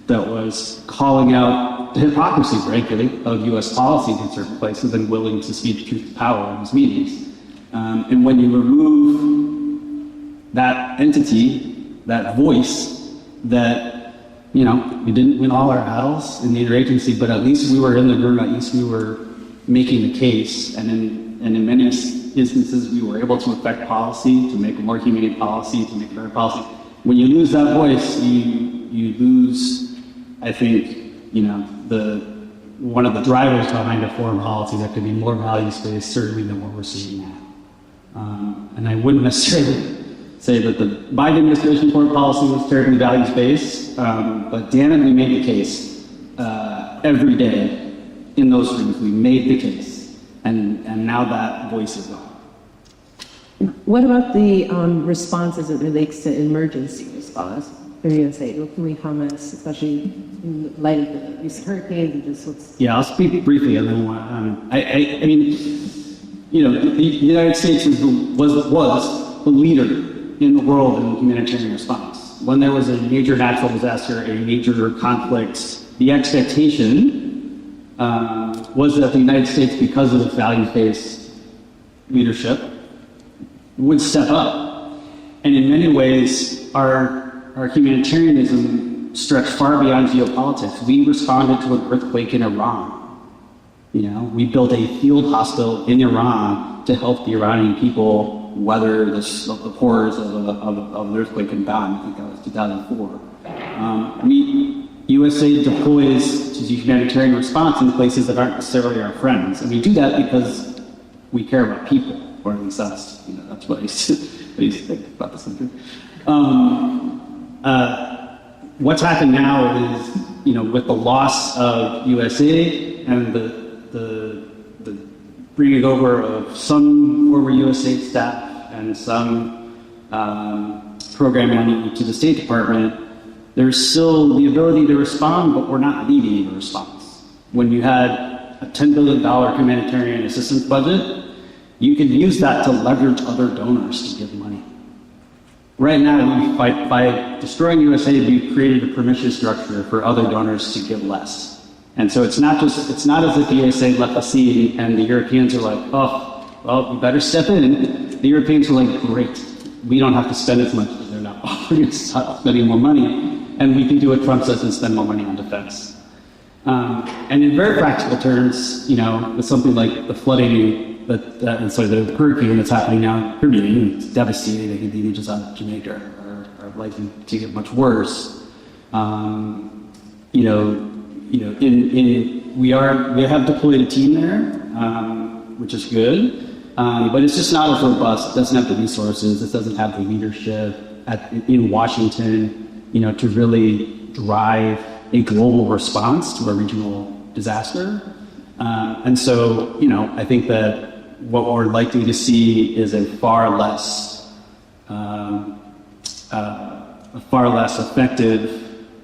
that was calling out the hypocrisy, frankly, of U.S. policies in certain places and willing to speak truth to power in these meetings. And when you remove that entity, that voice, that, you didn't win all our battles in the interagency, but at least we were in the room, at least we were making the case, and in many instances we were able to affect policy, to make a more humane policy, to make better policy. When you lose that voice, you lose, I think, one of the drivers behind a foreign policy that could be more values-based, certainly than what we're seeing now. And I wouldn't necessarily say that the Biden administration foreign policy was terribly values-based, but damn it, we made the case every day in those rooms. We made the case, and now that voice is gone. What about the response as it relates to emergency response for USAID? What can we comment, especially in light of the recent hurricanes and just what's... Yeah, I'll speak briefly, and then I mean, the United States was the leader in the world in humanitarian response. When there was a major natural disaster, a major conflict, the expectation was that the United States, because of its values-based leadership, would step up. And in many ways, our humanitarianism stretched far beyond geopolitics. We responded to an earthquake in Iran. We built a field hospital in Iran to help the Iranian people weather the horrors of an earthquake in Bam. I think that was 2004. USAID deploys to do humanitarian response in places that aren't necessarily our friends, and we do that because we care about people, or at least that's what I think about this country. What's happened now is, with the loss of USAID and the bringing over of some former USAID staff and some program money to the State Department, there's still the ability to respond, but we're not leading a response. When you had a $10 billion humanitarian assistance budget, you can use that to leverage other donors to give money. Right now, by destroying USAID, we've created a permission structure for other donors to give less. And so it's not as if USAID left the scene and the Europeans are like, oh, well, we better step in. The Europeans are like, great, we don't have to spend as much because they're not offering us to stop spending more money. And we can do what Trump says and spend more money on defense. And in very practical terms, with something like the flooding, the hurricane that's happening now in the Caribbean, it's devastating. I think the images out of Jamaica are likely to get much worse. We have deployed a team there, which is good, but it's just not as robust. It doesn't have the resources. It doesn't have the leadership in Washington, to really drive a global response to a regional disaster. And so, I think that what we're likely to see is a far less effective,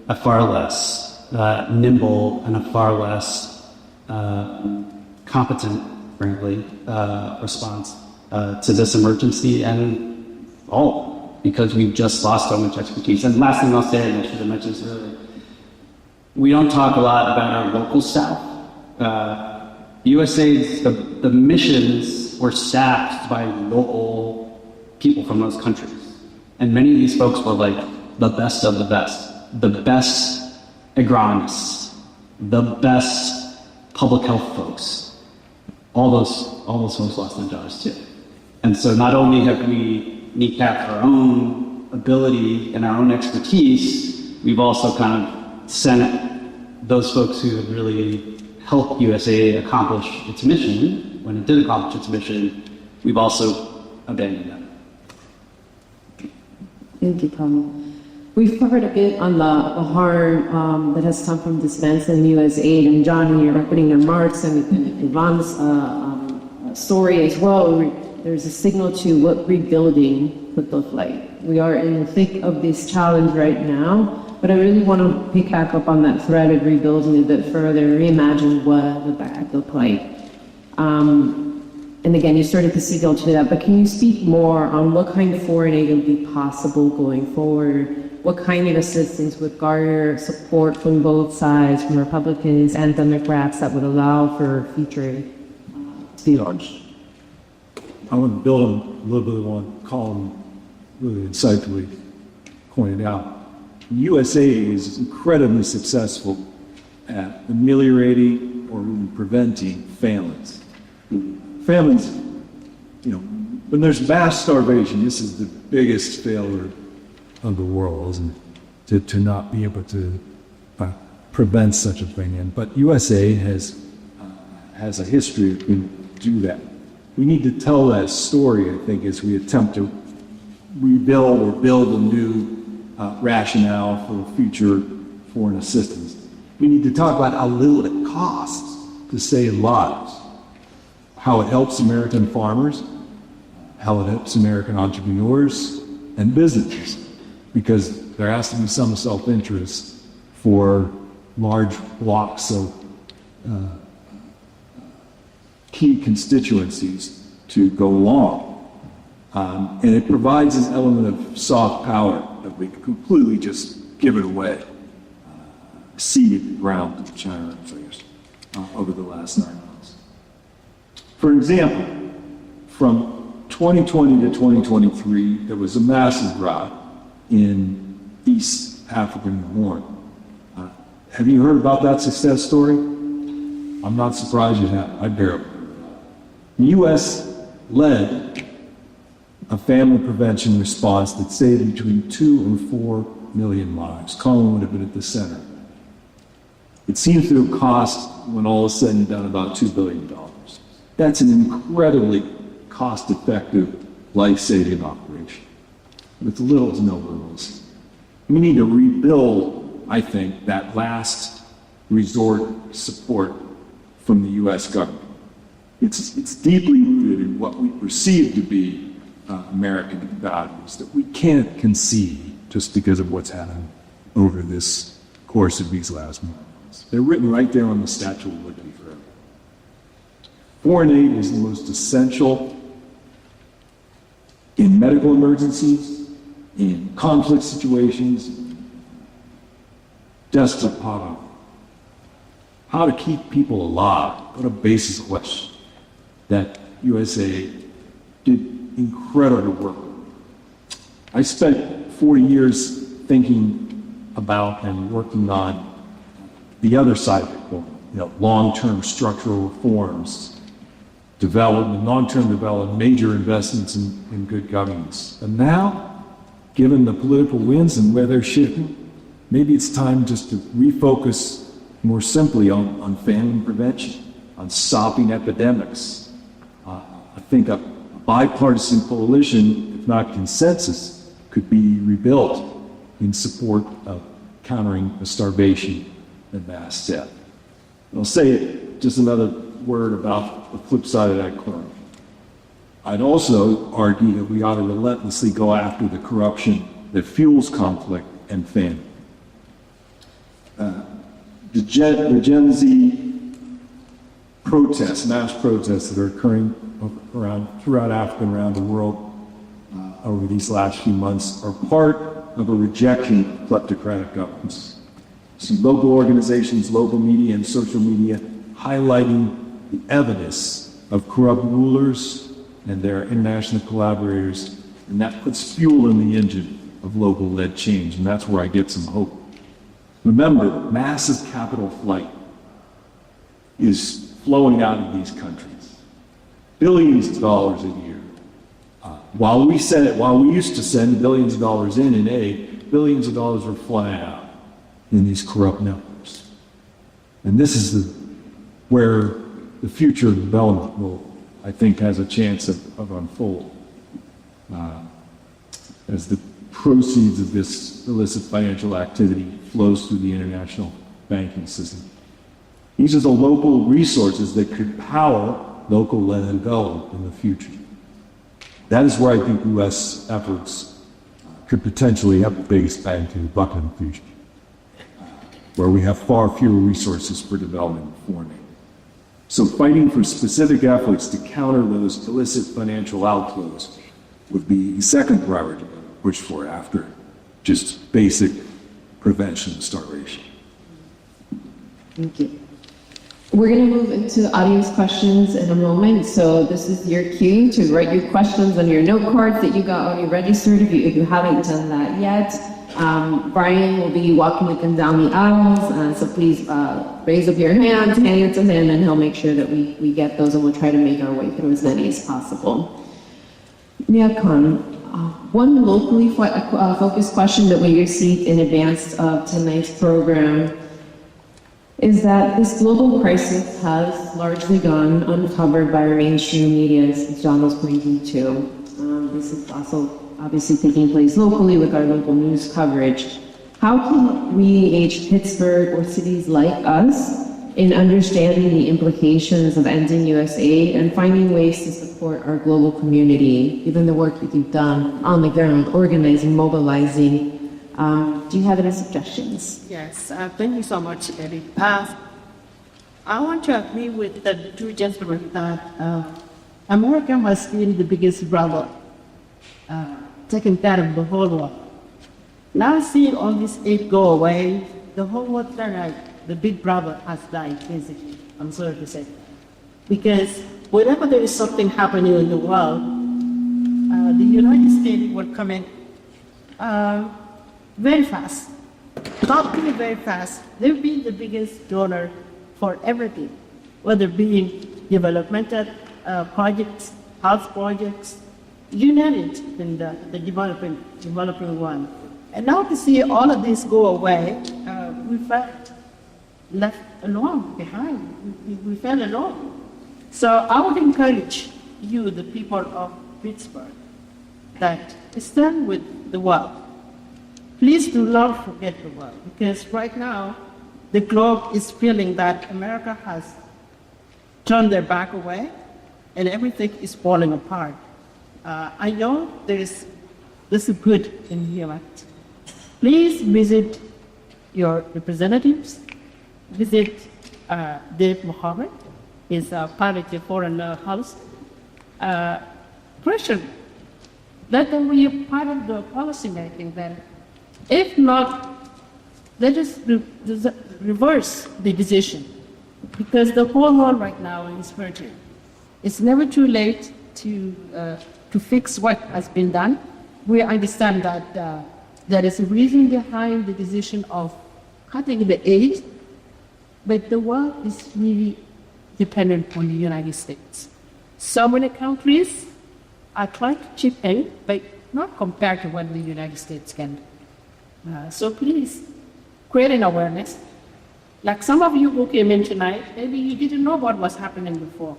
a far less nimble, and a far less competent, frankly, response to this emergency and all. Because we've just lost so much expertise. And last thing I'll say, and I should have mentioned this earlier, we don't talk a lot about our local staff. USAID's, the missions were staffed by local people from those countries. And many of these folks were like the best of the best agronomists, the best public health folks. All those folks lost their jobs too. And so not only have we kneecapped our own ability and our own expertise, we've also kind of sent those folks who had really helped USAID accomplish its mission. When it did accomplish its mission, we've also abandoned them. Thank you, Tom. We've covered a bit on the harm that has come from dispense and USAID, and John, in your opening remarks and Yvonne's story as well, there's a signal to what rebuilding could look like. We are in the thick of this challenge right now, but I really want to pick back up on that thread of rebuilding a bit further, reimagine what would that look like. And again, you started to signal to that, but can you speak more on what kind of foreign aid would be possible going forward? What kind of assistance would garner support from both sides, from Republicans and Democrats, that would allow for future aid to be launched? I want to build on a little bit of what Colin really insightfully pointed out. USAID is incredibly successful at ameliorating or even preventing famines. Famines, when there's mass starvation, this is the biggest failure of the world, isn't it? To not be able to prevent such a thing. But USAID has a history of being able to do that. We need to tell that story, I think, as we attempt to rebuild or build a new rationale for future foreign assistance. We need to talk about how little it costs to save lives, how it helps American farmers, how it helps American entrepreneurs and businesses, because there has to be some self-interest for large blocks of key constituencies to go along. And it provides an element of soft power that we can completely just give it away, ceded the ground to China over the last 9 months. For example, from 2020 to 2023, there was a massive drought in East African Horn. Have you heard about that success story? I'm not surprised you have. I barely heard about it. The U.S. led a family prevention response that saved between 2 and 4 million lives. Colin would have been at the center. It seems to have cost, when all is said and done, about $2 billion. That's an incredibly cost-effective, life-saving operation with little to no rules. We need to rebuild, I think, that last resort support from the U.S. government. It's deeply rooted in what we perceive to be American values that we can't concede just because of what's happened over this course of these last months. They're written right there on the Statue of Liberty forever. Foreign aid is the most essential in medical emergencies, in conflict situations, desperate poverty. How to keep people alive, what a basic question that USAID did incredible work. I spent 40 years thinking about and working on the other side of the coin, long-term structural reforms, development, long-term development, major investments in good governance. And now, given the political winds and where they're shifting, maybe it's time just to refocus more simply on famine prevention, on stopping epidemics. I think a bipartisan coalition, if not consensus, could be rebuilt in support of countering the starvation and mass death. I'll say it, just another word about the flip side of that coin. I'd also argue that we ought to relentlessly go after the corruption that fuels conflict and famine. The Gen Z protests, mass protests that are occurring throughout Africa and around the world over these last few months are part of a rejection of kleptocratic governments. Some local organizations, local media, and social media highlighting the evidence of corrupt rulers and their international collaborators, and that puts fuel in the engine of local-led change, and that's where I get some hope. Remember, massive capital flight is flowing out of these countries. Billions of dollars a year. While we used to send billions of dollars in aid, billions of dollars are flying out in these corrupt networks. And this is where the future of development will, I think, has a chance of unfolding. As the proceeds of this illicit financial activity flows through the international banking system. These are the local resources that could power local-led development in the future. That is where I think U.S. efforts could potentially have the biggest bang for the buck in the future, where we have far fewer resources for development and foreign aid. So fighting for specific efforts to counter those illicit financial outflows would be the second priority to push for after just basic prevention of starvation. Thank you. We're going to move into audience questions in a moment. So this is your cue to write your questions on your note cards that you got already registered if you haven't done that yet. Brian will be walking with them down the aisles, so please raise up your hands, hand it to him, and he'll make sure that we get those, and we'll try to make our way through as many as possible. Niakan, one locally focused question that we received in advance of tonight's program is that this global crisis has largely gone uncovered by our mainstream media, as John was pointing to. This is also obviously taking place locally with our local news coverage. How can we engage Pittsburgh or cities like us in understanding the implications of ending USAID and finding ways to support our global community, given the work that you've done on the ground, organizing, mobilizing? Do you have any suggestions? Yes, thank you so much, Eddie. I want to agree with the two gentlemen that America has been the biggest brother, taking care of the whole world. Now seeing all this aid go away, the whole world the big brother has died, basically. I'm sorry to say. Because whenever there is something happening in the world, the United States will come in very fast. Not really very fast. They've been the biggest donor for everything, whether being developmental projects, health projects, united in the developing one. And now to see all of this go away, we felt left alone behind. We felt alone. So I would encourage you, the people of Pittsburgh, that stand with the world. Please do not forget the world, because right now the globe is feeling that America has turned their back away and everything is falling apart. I know there's good in here, but please visit your representatives, visit Dave Mohammed, he's part of the foreign policy. Pressure, let them be a part of the policy making then. If not, let us reverse the decision, because the whole world right now is hurting. It's never too late to fix what has been done. We understand that there is a reason behind the decision of cutting the aid, but the world is really dependent on the United States. So many countries are trying to chip in, but not compared to what the United States can do. So please, create an awareness. Like some of you who came in tonight, maybe you didn't know what was happening before.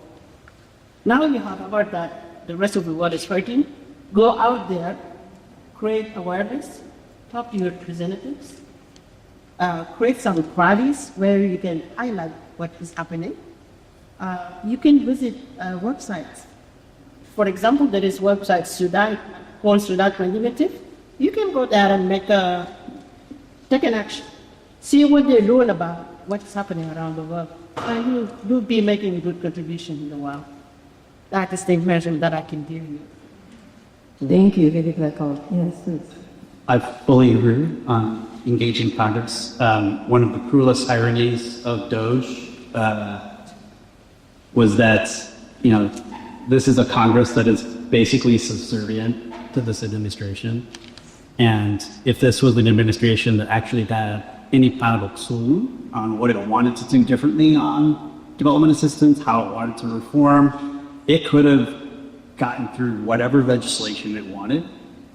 Now you have heard that the rest of the world is hurting. Go out there, create awareness, talk to your representatives, create some rallies where you can highlight what is happening. You can visit websites. For example, there is website Sudan, called Sudan Initiative. You can go there and take an action. See what they're doing about what's happening around the world. And you'll be making a good contribution in the world. That is the information that I can give you. Thank you. Thank you for that call. Yes, please. I fully agree on engaging Congress. One of the cruelest ironies of Doge was that, this is a Congress that is basically subservient to this administration. And if this was an administration that actually had any kind of a clue on what it wanted to do differently on development assistance, how it wanted to reform, it could have gotten through whatever legislation it wanted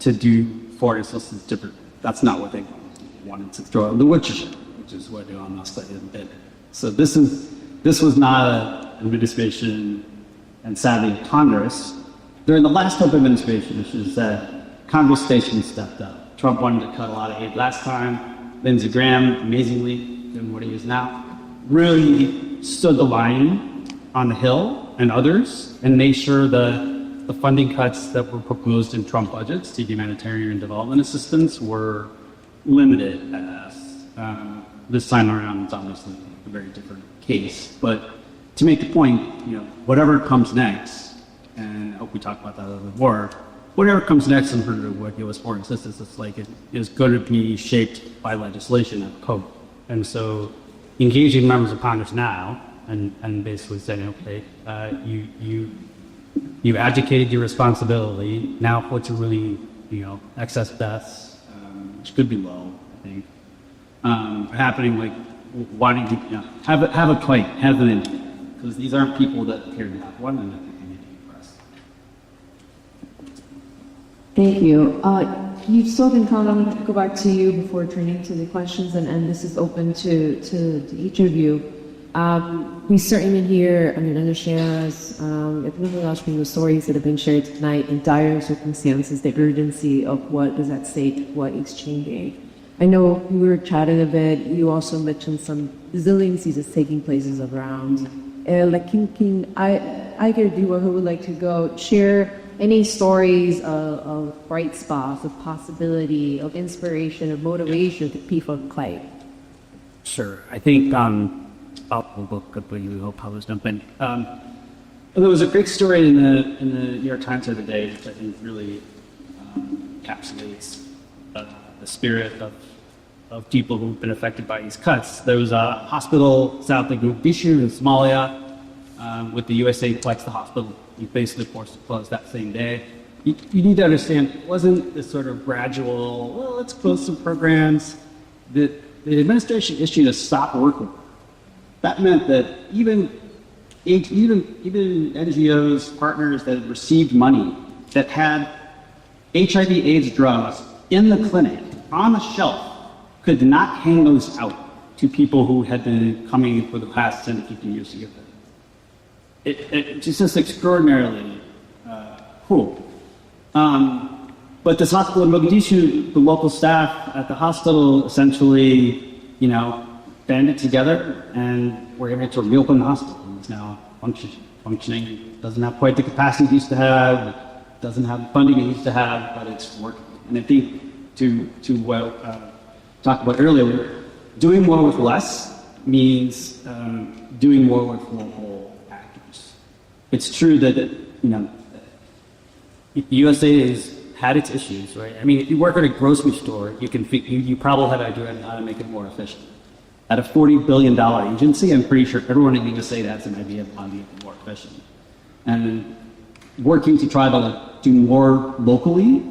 to do foreign assistance differently. That's not what they wanted to throw in the woodshed, which is what USAID did. So this was not an administration, and sadly Congress, during the last Trump administration, which is that Congress station stepped up. Trump wanted to cut a lot of aid last time. Lindsey Graham, amazingly, doing what he is now, really stood the line on the Hill and others and made sure the funding cuts that were proposed in Trump budgets to humanitarian and development assistance were limited at best. This time around, it's obviously a very different case. But to make the point, whatever comes next, and I hope we talk about that a little bit more, whatever comes next in terms of what U.S. foreign assistance is going to be shaped by legislation and code. And so engaging members of Congress now and basically saying, okay, you've advocated your responsibility, now what's really, excess deaths, which could be low, I think, happening, why don't you have a fight, have an end, because these aren't people that care to have one, and I think they need to be pressed. Thank you. You've spoken, Colin. I'm going to go back to you before turning to the questions, and this is open to each of you. We certainly hear, under shares, if nothing else from the stories that have been shared tonight in dire circumstances, the urgency of what is at stake, what is changing. I know we were chatting a bit. You also mentioned some resiliencies that's taking places around. Can either of you or who would like to go share any stories of bright spots, of possibility, of inspiration, of motivation to people in clay? Sure. I think I'll jump in. There was a great story in the New York Times the other day that I think really encapsulates the spirit of people who've been affected by these cuts. There was a hospital south of Mogadishu in Somalia, with the USAID collects the hospital. You basically forced to close that same day. You need to understand, it wasn't this sort of gradual, well, let's close some programs. The administration issued a stop work order. That meant that even NGOs, partners that had received money that had HIV/AIDS drugs in the clinic on the shelf could not hand those out to people who had been coming for the past 10 to 15 years to get them. It's just extraordinarily cruel. But this hospital in Mogadishu, the local staff at the hospital essentially, banded together and were able to reopen the hospital. It's now functioning, doesn't have quite the capacity it used to have, doesn't have the funding it used to have, but it's working. And I think to what talked about earlier, doing more with less means doing more with local actors. It's true that USAID has had its issues, right? I mean, if you work at a grocery store, you probably have an idea on how to make it more efficient. At a $40 billion agency, I'm pretty sure everyone in USAID has an idea of how to make it more efficient. And working to try to do more locally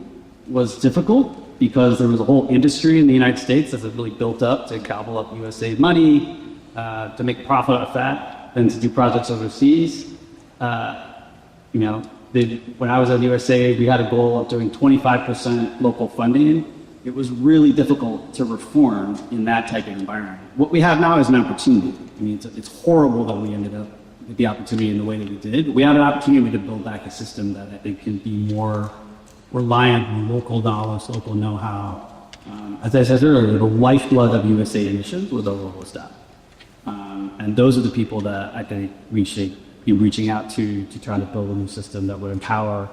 was difficult because there was a whole industry in the United States that's really built up to gobble up USAID money, to make profit off that, and to do projects overseas. When I was at USAID, we had a goal of doing 25% local funding. It was really difficult to reform in that type of environment. What we have now is an opportunity. I mean, it's horrible that we ended up with the opportunity in the way that we did. We had an opportunity to build back a system that I think can be more reliant on local dollars, local know-how. As I said earlier, the lifeblood of USAID initiatives was the local staff. And those are the people that I think we should be reaching out to try to build a new system that would empower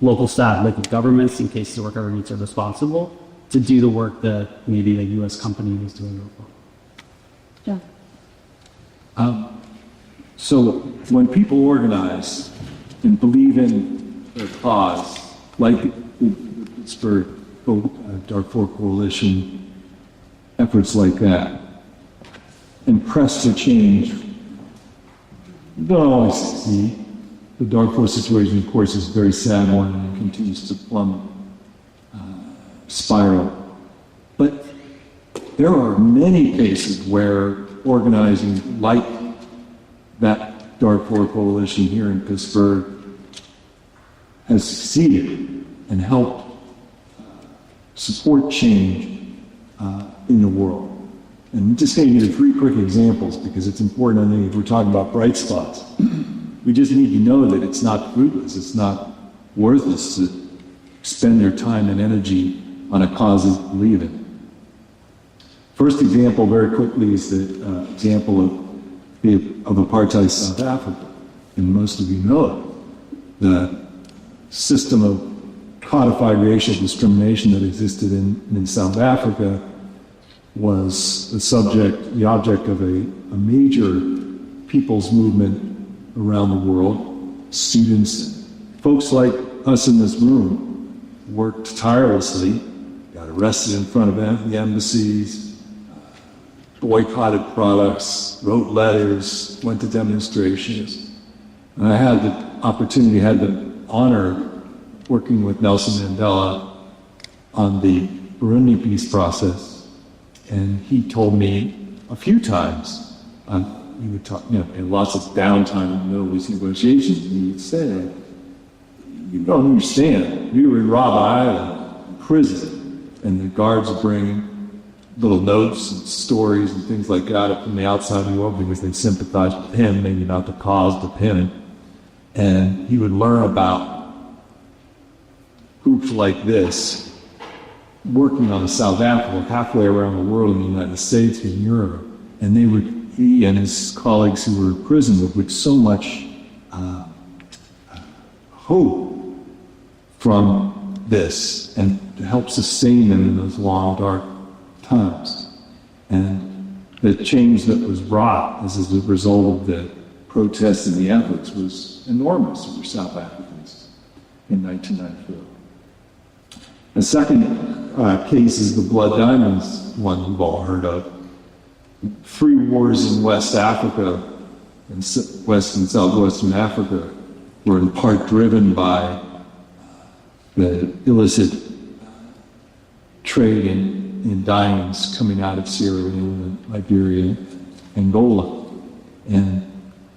local staff, local governments, in case the work ever needs are responsible, to do the work that maybe a U.S. company is doing local. Yeah. So when people organize and believe in their cause, like the Pittsburgh Darfur Coalition, efforts like that, and press for change, you don't always succeed. The Darfur situation, of course, is a very sad one and continues to plummet, spiral. But there are many cases where organizing like that Darfur Coalition here in Pittsburgh has succeeded and helped support change in the world. And I'm just going to give you 3 quick examples because it's important, I think, if we're talking about bright spots. We just need to know that it's not fruitless, it's not worthless to spend their time and energy on a cause they believe in. First example, very quickly, is the example of apartheid South Africa. And most of you know it. The system of codified racial discrimination that existed in South Africa was the object of a major people's movement around the world. Students, folks like us in this room, worked tirelessly, got arrested in front of the embassies, boycotted products, wrote letters, went to demonstrations. And I had the opportunity, had the honor working with Nelson Mandela on the Burundi peace process. And he told me a few times, he would talk, in lots of downtime in the middle of these negotiations, and he would say, you don't understand, we were in Robben Island, prison, and the guards would bring little notes and stories and things like that from the outside world because they sympathized with him, maybe not the cause, but him. And he would learn about groups like this working on South Africa, halfway around the world in the United States and Europe. And he and his colleagues who were in prison with so much hope from this and to help sustain them in those long, dark times. And the change that was wrought as a result of the protests and the efforts was enormous for South Africans in 1994. The second case is the Blood Diamonds one we've all heard of. 3 wars in West Africa, in West and Southwestern Africa, were in part driven by the illicit trade in diamonds coming out of Sierra Leone, Liberia, Angola. And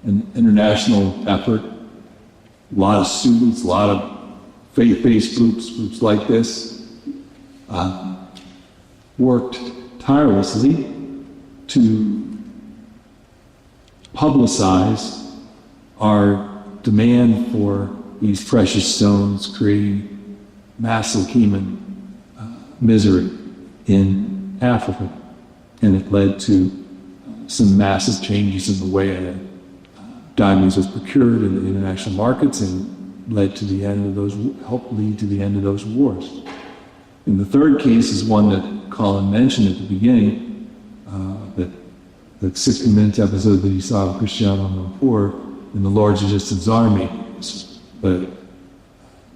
an international effort, a lot of students, a lot of faith-based groups like this, worked tirelessly to publicize our demand for these precious stones, creating massive human misery in Africa. And it led to some massive changes in the way that diamonds was procured in the international markets, and led to the end of those, helped lead to the end of those wars. And the third case is one that Colin mentioned at the beginning, that 60 Minutes episode that he saw of Cristiano Ronaldo in the Lord's Resistance Army, the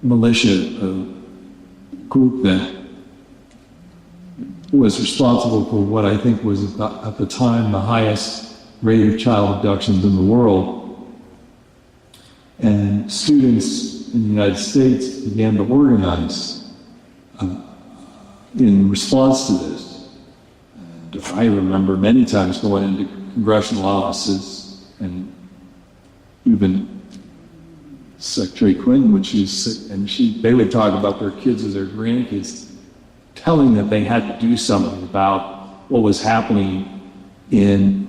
militia group that was responsible for what I think was at the time the highest rate of child abductions in the world. And students in the United States began to organize in response to this. And I remember many times going into congressional offices, and even Secretary Clinton, when she was sick, and they would talk about their kids as their grandkids, telling them they had to do something about what was happening in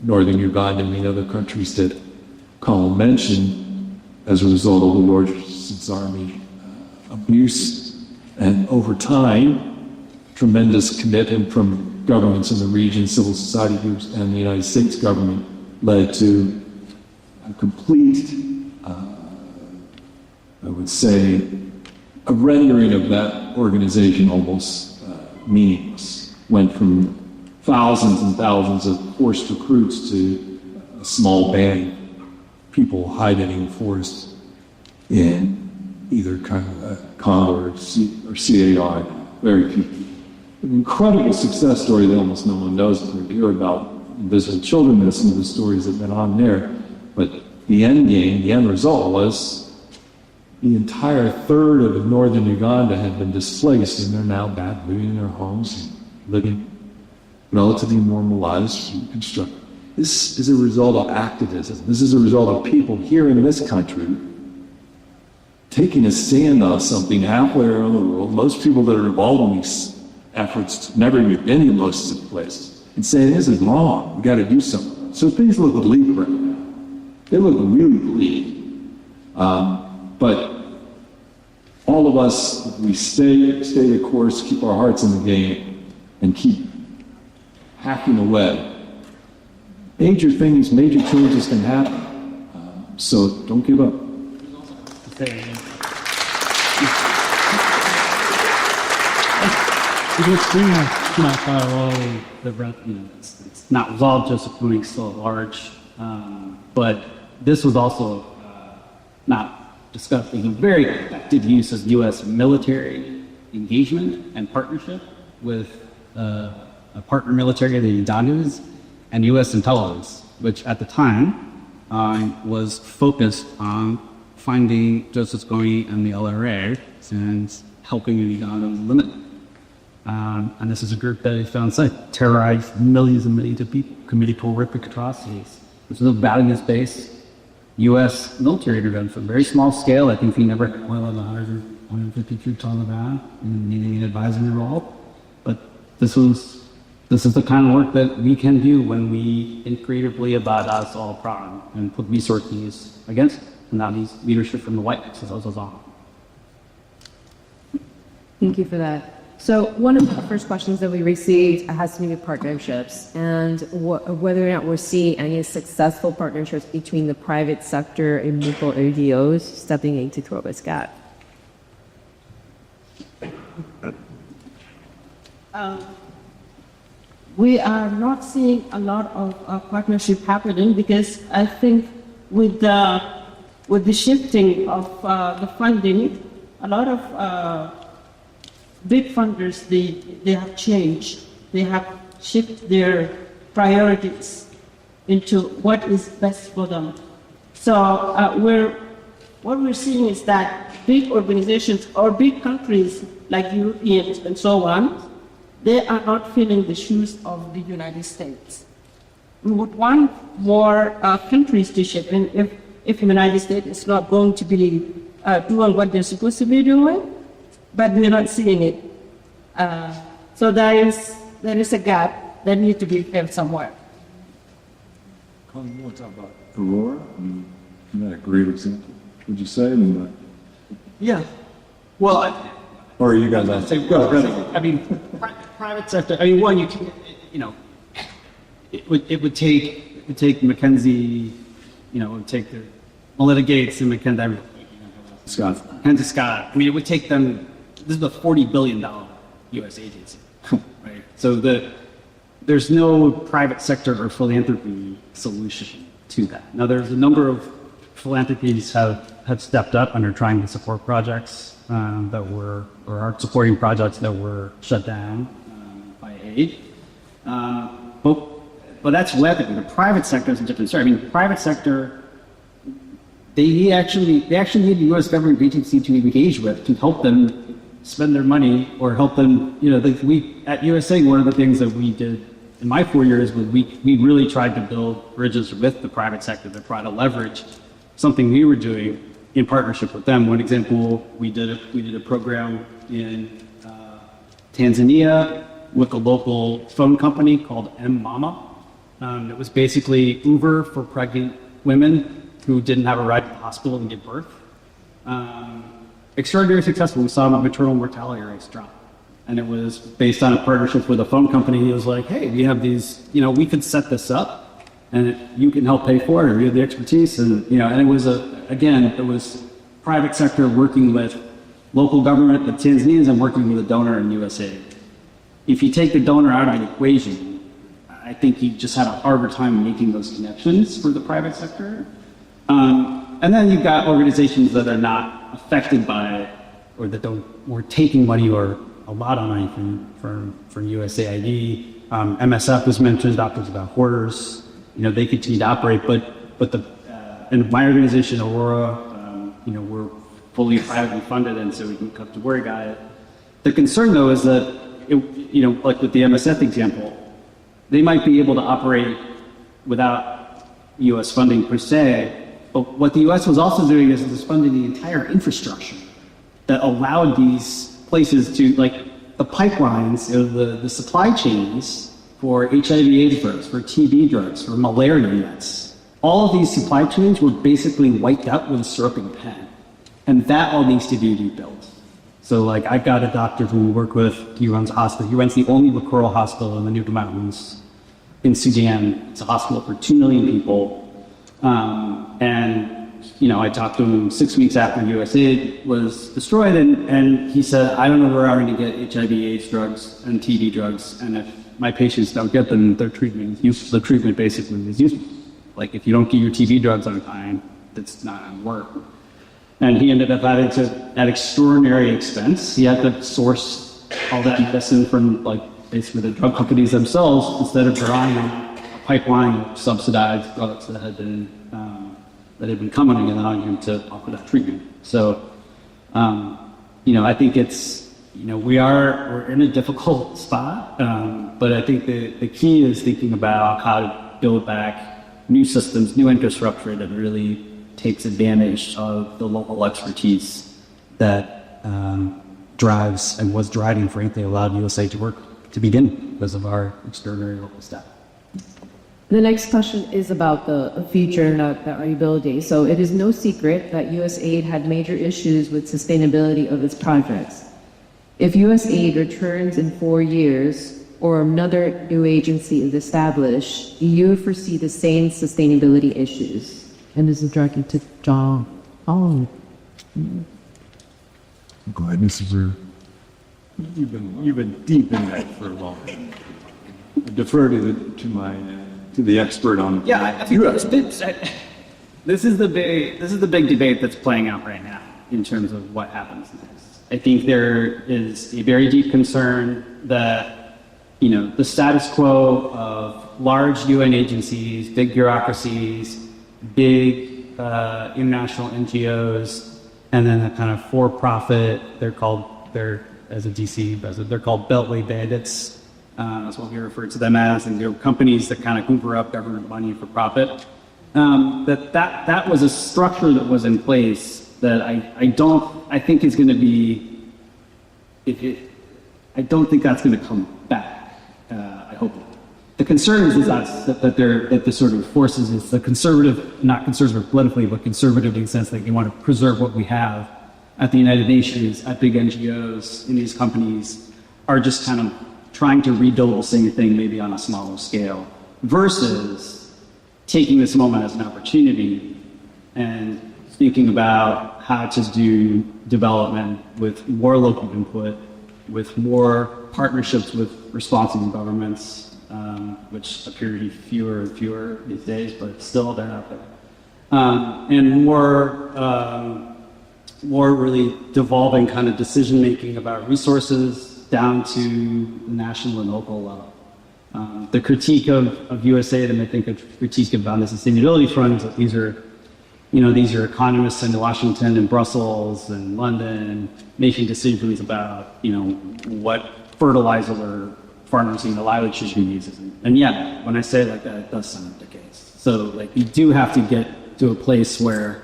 northern Uganda and the other countries that Colin mentioned as a result of the Lord's Resistance Army abuse. And over time, tremendous commitment from governments in the region, civil society groups, and the United States government led to a complete, I would say, a rendering of that organization almost meaningless. Went from thousands and thousands of forced recruits to a small band of people hiding in the forest in either Congo or CAI, very few. An incredible success story that almost no one knows. We hear about invisible children and some of the stories that have been on there. But the end game, the end result was the entire third of northern Uganda had been displaced, and they're now back living in their homes and living relatively normal lives, reconstructed. This is a result of activism. This is a result of people here in this country taking a stand on something halfway around the world. Most people that are involved in these efforts never even been in most of the places, and saying this is wrong. We got to do something. So things look bleak right now. They look really bleak. But all of us, if we stay the course, keep our hearts in the game, and keep hacking away, major things, major changes can happen. So don't give up. It's not resolved. Joseph Clooney is still at large, but this was also not discussed as a very effective use of U.S. military engagement and partnership with a partner military, the Ugandas, and U.S. intelligence, which at the time was focused on finding Joseph Kony and the LRA and helping Uganda limit. And this is a group that they found terrorized millions and millions of people, committed horrific atrocities. This was a values-based U.S. military intervention, very small scale. I think we never had more than 150 troops on the ground, needing an advisory role. But this is the kind of work that we can do when we think creatively about us all proud and put resources against it. And that needs leadership from the White House as well as on. Thank you for that. So one of the first questions that we received has to do with partnerships and whether or not we're seeing any successful partnerships between the private sector and local NGOs stepping in to throw this gap. We are not seeing a lot of partnership happening because I think with the shifting of the funding, a lot of big funders, they have changed. They have shifted their priorities into what is best for them. So what we're seeing is that big organizations or big countries like Europeans and so on, they are not filling the shoes of the United States. We would want more countries to chip in if the United States is not going to be doing what they're supposed to be doing, but we're not seeing it. So there is a gap that needs to be filled somewhere. Colin, you want to talk about Aurora? Isn't that a great example? Would you say? Yeah. Well, Or are you guys on? Go ahead. I mean, private sector. I mean, one, it would take McKenzie, it would take the Melinda Gates and McKenzie Scott. I mean, it would take them. This is a $40 billion U.S. agency, right? So there's no private sector or philanthropy solution to that. Now, there's a number of philanthropies have stepped up and are trying to support projects or are supporting projects that were shut down by aid. But that's philanthropy. The private sector is a different story. I mean, the private sector, they actually need the U.S. government agency to engage with to help them spend their money or help them. We at USAID, one of the things that we did in my 4 years was we really tried to build bridges with the private sector to try to leverage something we were doing in partnership with them. One example, we did a program in Tanzania with a local phone company called M-Mama. It was basically Uber for pregnant women who didn't have a ride to the hospital and give birth. Extraordinarily successful. We saw maternal mortality rates drop. And it was based on a partnership with a phone company. He was like, hey, we have these, we could set this up and you can help pay for it, or you have the expertise. And, and it was it was private sector working with local government, the Tanzanians, and working with a donor in USAID. If you take the donor out of the equation, I think you just had a harder time making those connections for the private sector. And then you've got organizations that are not affected by, or that were taking money or a lot of money from USAID. MSF was mentioned, Doctors Without Borders. They continue to operate, but and my organization, Aurora, we're fully privately funded, and so we can come to worry about it. The concern, though, is that like with the MSF example, they might be able to operate without U.S. funding per se. But what the U.S. was also doing is it was funding the entire infrastructure that allowed these places to, like the pipelines, the supply chains for HIV/AIDS drugs, for TB drugs, for malaria nets. All of these supply chains were basically wiped out with a stroking pen. And that all needs to be rebuilt. So like I've got a doctor who we work with, he runs a hospital. He runs the only referral hospital in the Nuba Mountains in Sudan. It's a hospital for 2 million people. I talked to him 6 weeks after USAID was destroyed, and he said, I don't know where I'm going to get HIV/AIDS drugs and TB drugs, and if my patients don't get them, their treatment is useless. The treatment basically is useless. Like if you don't get your TB drugs on time, it's not going to work. And he ended up having to, at extraordinary expense, he had to source all that medicine from basically the drug companies themselves instead of relying on a pipeline of subsidized drugs that had been coming and allowing him to offer that treatment. So, I think it's, we're in a difficult spot, but I think the key is thinking about how to build back new systems, new infrastructure that really takes advantage of the local expertise that drives and was driving, frankly, allowed USAID to work to begin because of our extraordinary local staff. The next question is about the future and the reliability. So it is no secret that USAID had major issues with sustainability of its projects. If USAID returns in 4 years or another new agency is established, do you foresee the same sustainability issues? And this is directed to John. Oh. Go ahead, Mr. You've been deep in that for a long time. I defer to the expert on. Yeah, I think this is the big debate that's playing out right now in terms of what happens next. I think there is a very deep concern that the status quo of large UN agencies, big bureaucracies, big international NGOs, and then a kind of for-profit. They're called Beltway bandits. That's what we refer to them as, and they're companies that kind of hoover up government money for profit. That was a structure that was in place that I think is going to be, I don't think that's going to come back. I hope. The concern is that the sort of forces is the conservative, not conservative politically, but conservative in the sense that they want to preserve what we have at the United Nations, at big NGOs, in these companies, are just kind of trying to rebuild the same thing maybe on a smaller scale, versus taking this moment as an opportunity and thinking about how to do development with more local input, with more partnerships with responsible governments, which appear to be fewer and fewer these days, but still they're out there. And more really devolving kind of decision-making about resources down to the national and local level. The critique of USAID, and I think a critique about the sustainability front, is that these are economists in Washington and Brussels and London making decisions about, what fertilizer or farmers in the livelihood should be used. And yet, when I say it like that, it does sound the case. So you do have to get to a place where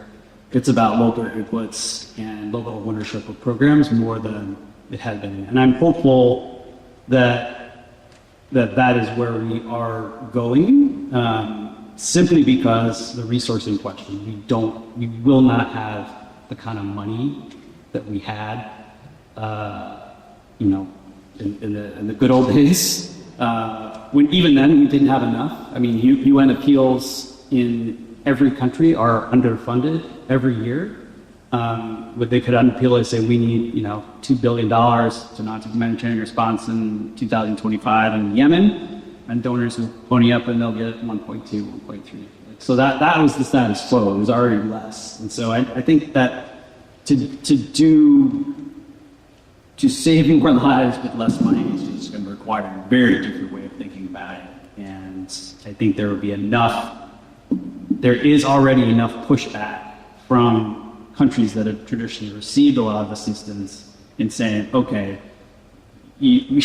it's about local inputs and local ownership of programs more than it had been. And I'm hopeful that is where we are going, simply because the resource in question, we will not have the kind of money that we had, in the good old days. When even then we didn't have enough. I mean, UN appeals in every country are underfunded every year. But they could appeal and say we need, $2 billion to launch a humanitarian response in 2025 in Yemen, and donors will pony up and they'll get 1.2, 1.3. So that was the status quo. It was already less, and so I think that to save more lives with less money is just going to require a very different way of thinking about it. And I think there is already enough pushback from countries that have traditionally received a lot of assistance in saying, okay, we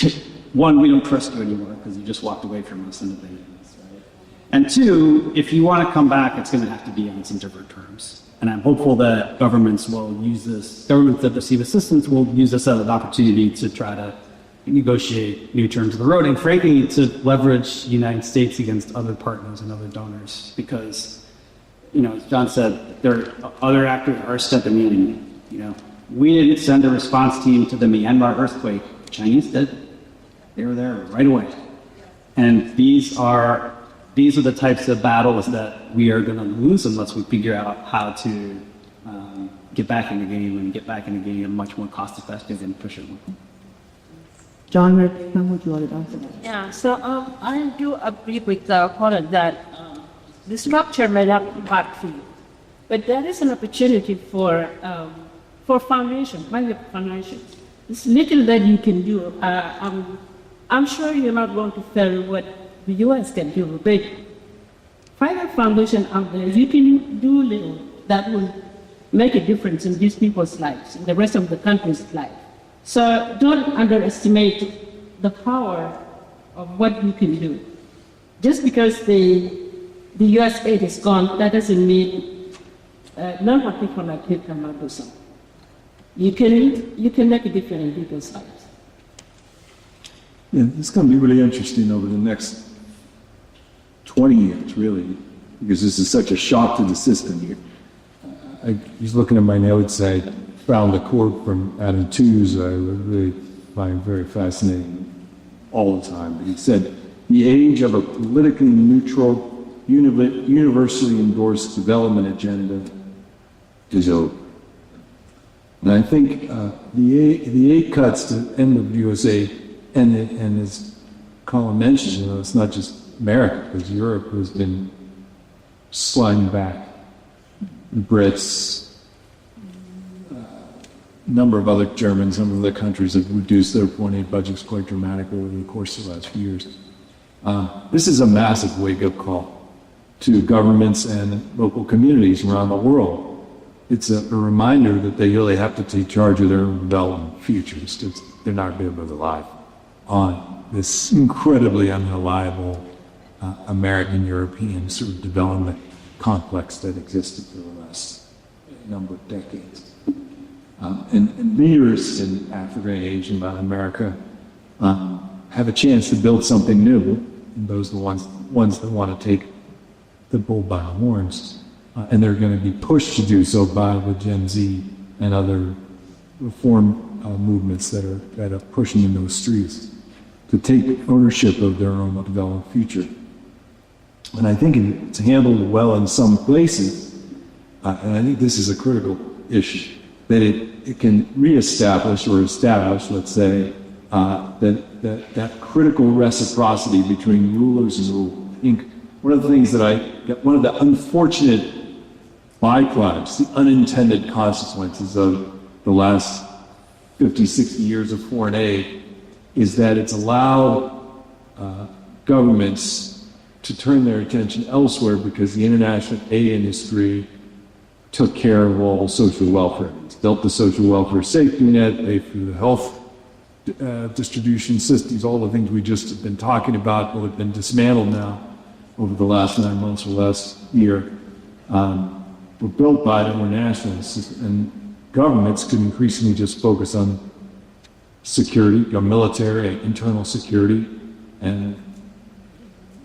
don't trust you anymore because you just walked away from us in the thing. Right? And two, if you want to come back, it's going to have to be on some different terms. And I'm hopeful that governments that receive assistance will use this as an opportunity to try to negotiate new terms of the road, and frankly, to leverage the United States against other partners and other donors. Because, as John said, other actors are stepping in. We didn't send a response team to the Myanmar earthquake. The Chinese did. They were there right away. And these are the types of battles that we are going to lose unless we figure out how to get back in the game and get back in the game much more cost-effective and efficient way. John, how would you want to answer that? Yeah, so I do agree with the caller that the structure may not work for you, but there is an opportunity for foundation, private foundations. There's little that you can do. I'm sure you're not going to fail what the U.S. can do, but private foundation out there, you can do little that will make a difference in these people's lives, in the rest of the country's life. So don't underestimate the power of what you can do. Just because the U.S. aid is gone, that doesn't mean none of people like you cannot do something. You can make a difference in people's lives. Yeah, it's going to be really interesting over the next 20 years, really, because this is such a shock to the system here. I was looking at my notes. I found a quote from Adam Tooze I really find very fascinating all the time. He said, "The age of a politically neutral, universally endorsed development agenda is over." And I think the aid cuts to end of USA, and as Colin mentioned, it's not just America, because Europe has been sliding back. The Brits, a number of other Germans, some of the countries have reduced their foreign aid budgets quite dramatically over the course of the last few years. This is a massive wake-up call to governments and local communities around the world. It's a reminder that they really have to take charge of their own development futures. They're not going to be able to rely on this incredibly unreliable American-European sort of development complex that existed for the last number of decades. And leaders in Africa, Asia, and Latin America have a chance to build something new. And those are the ones that want to take the bull by the horns. And they're going to be pushed to do so by the Gen Z and other reform movements that are pushing in those streets to take ownership of their own developed future. And I think it's handled well in some places, and I think this is a critical issue, that it can reestablish or establish, let's say, that critical reciprocity between rulers and rule. I think one of the things one of the unfortunate byproducts, the unintended consequences of the last 50, 60 years of foreign aid is that it's allowed governments to turn their attention elsewhere because the international aid industry took care of all social welfare. It's built the social welfare safety net, paid for the health distribution systems, all the things we just have been talking about have been dismantled now over the last 9 months or last year. Were built by the internationalists, and governments could increasingly just focus on security, military, internal security, and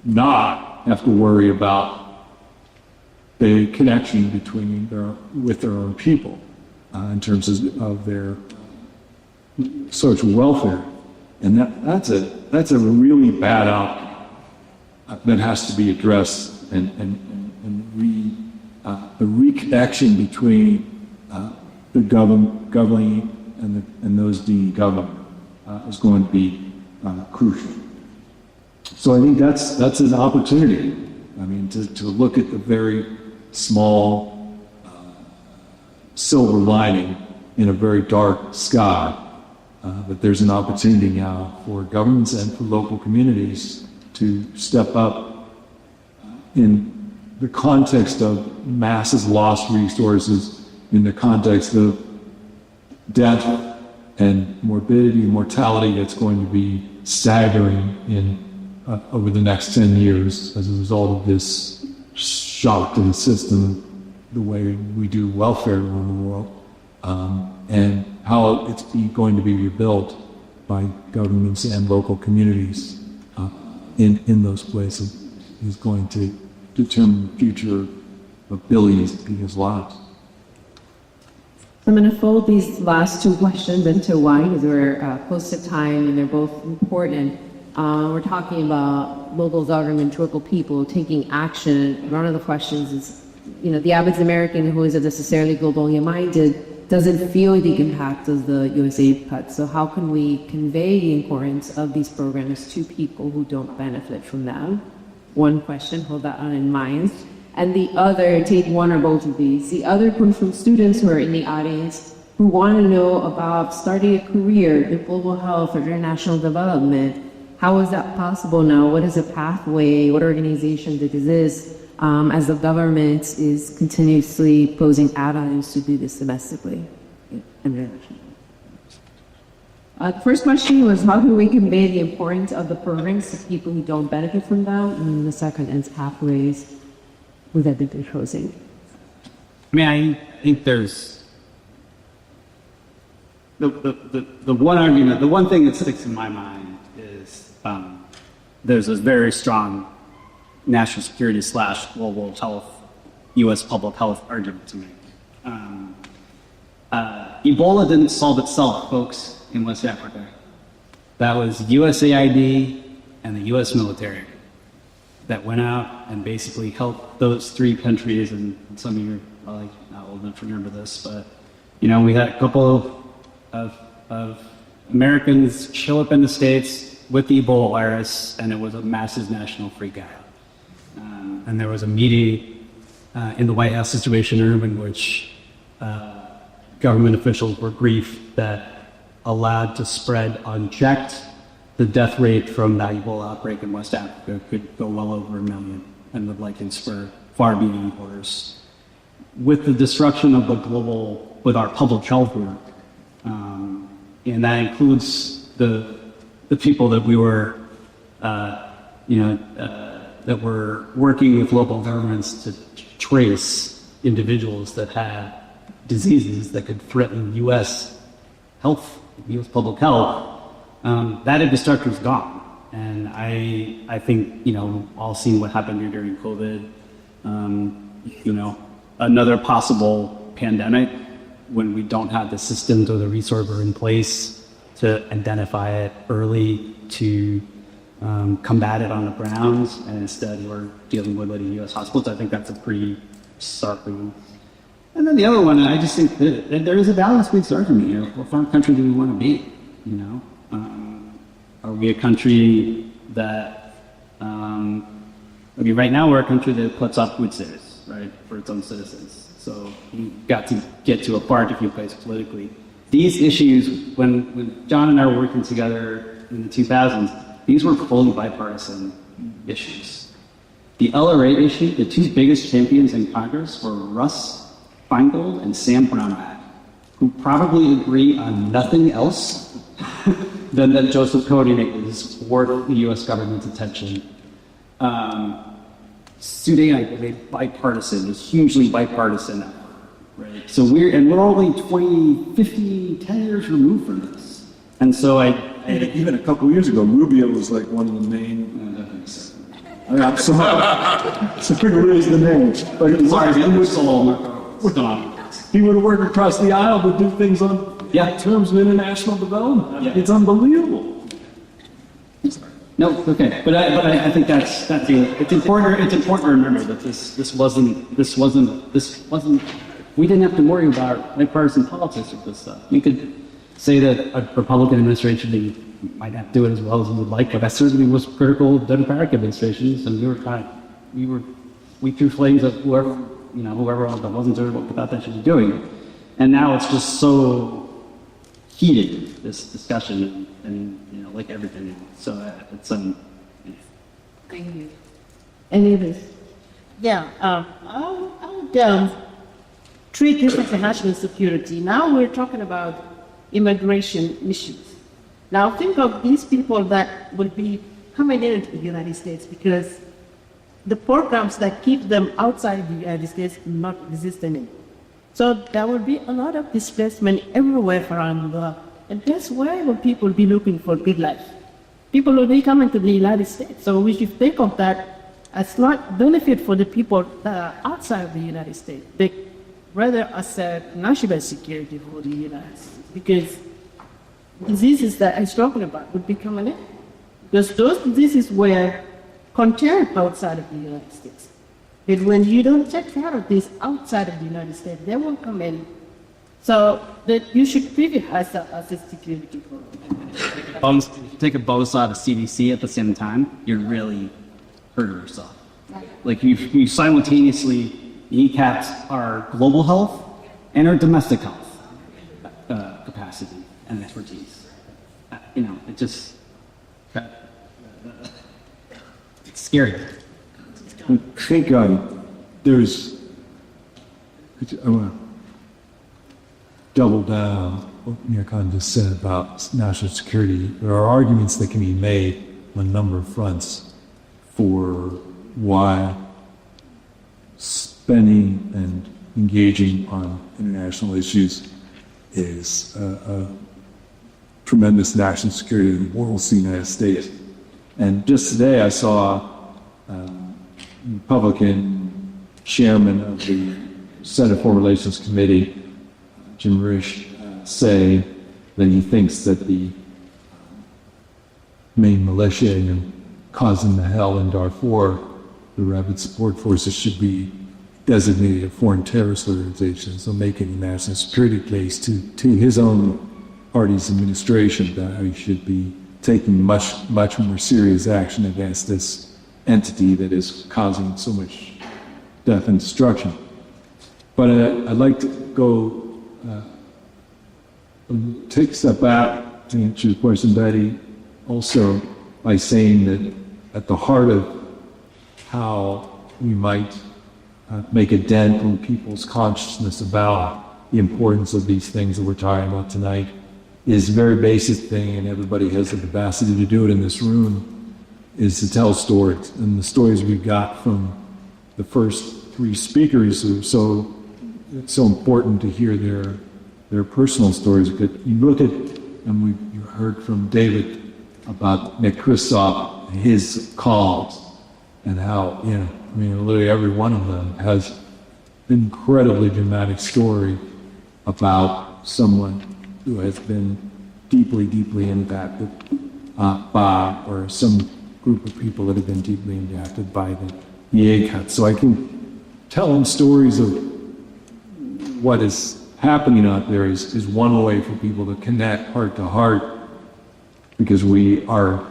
not have to worry about the connection with their own people in terms of their social welfare, and that's a really bad outcome that has to be addressed, and the reconnection between the governing and those being governed is going to be crucial. So I think that's an opportunity. I mean, to look at the very small silver lining in a very dark sky. But there's an opportunity now for governments and for local communities to step up in the context of massive lost resources, in the context of death and morbidity and mortality that's going to be staggering over the next 10 years as a result of this shock to the system, the way we do welfare around the world, and how it's going to be rebuilt by governments and local communities in those places is going to determine the future of billions of people's lives. I'm going to fold these last two questions into one because we're close to time and they're both important. We're talking about local government, local people taking action. One of the questions is, the average American who isn't necessarily globally minded doesn't feel the impact of the USAID cuts. So how can we convey the importance of these programs to people who don't benefit from them? One question, hold that on in mind. And the other, take one or both of these. The other comes from students who are in the audience who want to know about starting a career in global health or international development. How is that possible now? What is a pathway? What organizations exist as the government is continuously posing add-ons to do this domestically? The first question was, how do we convey the importance of the programs to people who don't benefit from them? And the second is pathways that they're posing. I mean, I think there's the one argument, the one thing that sticks in my mind is there's a very strong national security / global health, U.S. public health argument to make. Ebola didn't solve itself, folks, in West Africa. That was USAID and the U.S. military that went out and basically helped those three countries, and some of you are probably not old enough to remember this, but we had a couple of Americans show up in the States with the Ebola virus, and it was a massive national freakout. And there was a meeting in the White House Situation Room in which government officials were briefed that allowed to spread unchecked, the death rate from that Ebola outbreak in West Africa could go well over 1 million and would likely spur far-reaching borders. With the destruction of with our public health work, and that includes the people that we were, that were working with local governments to trace individuals that had diseases that could threaten U.S. health, U.S. public health, that infrastructure is gone. And I think, all seeing what happened here during COVID, another possible pandemic when we don't have the systems or the resources in place to identify it early, to combat it on the grounds, and instead we're dealing with it in U.S. hospitals. I think that's a pretty stark move. And then the other one, I just think that there is a balance between surgery here. What kind of country do we want to be? Are we a country that, right now we're a country that puts up food stamps, right, for its own citizens. So you've got to get to a far different place politically. These issues, when John and I were working together in the 2000s, these were fully bipartisan issues. The LRA issue, the two biggest champions in Congress were Russ Feingold and Sam Brownback, who probably agree on nothing else than that Joseph Koenig is worth the U.S. government's attention. Sudan, bipartisan, is hugely bipartisan effort, right? So we're only 20, 50, 10 years removed from this. And so even a couple of years ago, Rubio was like one of the main. I'm sorry. So pretty lose the name. But he would have worked across the aisle to do things on terms of international development. Yeah. It's unbelievable. No, okay, but I think that's it's important. It's important to remember that this wasn't. We didn't have to worry about bipartisan politics with this stuff. You could say that a Republican administration might not do it as well as we would like, but that certainly was critical of Democratic administrations, and we threw flames at whoever else that wasn't doing what they should be doing, and now it's just so heated, this discussion, and like everything. So it's Thank you. Any of this? Yeah, I would treat this as a national security. Now we're talking about immigration issues. Now think of these people that will be coming into the United States because the programs that keep them outside the United States do not exist anymore. So there will be a lot of displacement everywhere around the world. And that's why will people be looking for good life. People will be coming to the United States. So we should think of that as not benefit for the people that are outside of the United States, but rather as a national security for the United States. Because diseases that I was talking about would be coming in. Because those diseases were contained outside of the United States. But when you don't take care of this outside of the United States, they won't come in. So that you should treat it as a security problem. If you take a both out of CDC at the same time, you're really hurting yourself. Like you simultaneously kneecapped our global health and our domestic health capacity and expertise. It just it's scary. I think there's. I want to double down what Mirkan just said about national security. There are arguments that can be made on a number of fronts for why spending and engaging on international issues is a tremendous national security importance in the United States. And just today I saw Republican chairman of the Senate Foreign Relations Committee, Jim Risch, say that he thinks that the main militia causing the hell in Darfur, the Rapid Support Forces, should be designated a foreign terrorist organization, so making a national security case to his own party's administration that he should be taking much more serious action against this entity that is causing so much death and destruction. But I'd like to go take a step back to answer your question, Betty, also by saying that at the heart of how we might make a dent in people's consciousness about the importance of these things that we're talking about tonight is a very basic thing, and everybody has the capacity to do it in this room, is to tell stories. And the stories we got from the first three speakers are so it's so important to hear their personal stories. But you look at, and you heard from David about Nick Kristoff, his calls, and how, literally every one of them has an incredibly dramatic story about someone who has been deeply, deeply impacted by, or some group of people that have been deeply impacted by the aid cuts. So I can tell them stories of what is happening out there is one way for people to connect heart to heart, because we are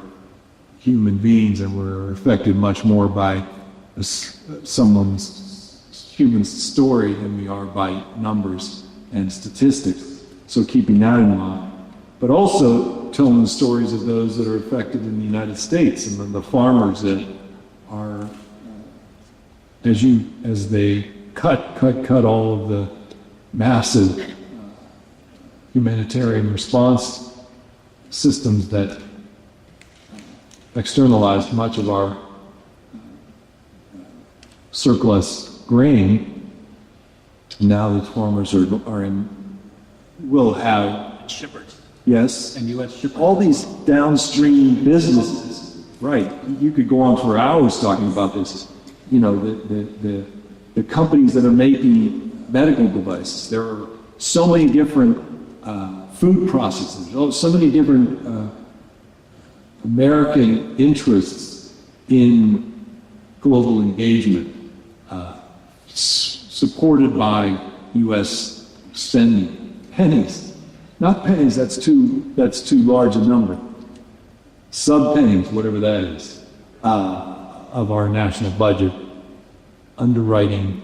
human beings and we're affected much more by someone's human story than we are by numbers and statistics. So keeping that in mind, but also telling the stories of those that are affected in the United States and then the farmers that are, as they cut all of the massive humanitarian response systems that externalize much of our surplus grain. Now the farmers will have Shippers. yes, And U.S. shippers. all these downstream businesses. Right, you could go on for hours talking about this. The companies that are making medical devices. There are so many different food processors, so many different American interests in global engagement, supported by U.S. spending. Pennies, not pennies. That's too large a number. Sub-pennies, whatever that is, of our national budget, underwriting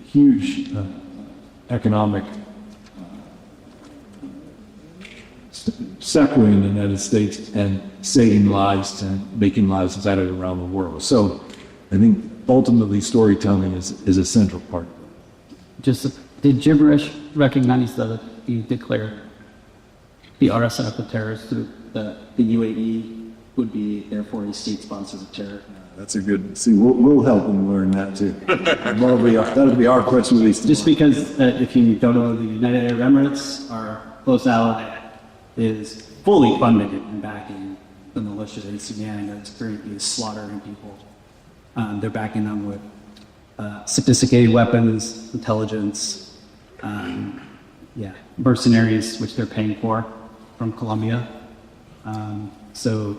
huge economic separating the United States and saving lives and making lives better around the world. So I think ultimately storytelling is a central part. Did gibberish recognize that you declared the RSF a terrorist group, the UAE would be therefore a state sponsor of terror? That's a good. See, we'll help them learn that too. That'll be our press release. Just because, if you don't know, the United Arab Emirates, our close ally, is fully funding and backing the militia in Sudan that's currently slaughtering people. They're backing them with sophisticated weapons, intelligence, mercenaries, which they're paying for from Colombia. So,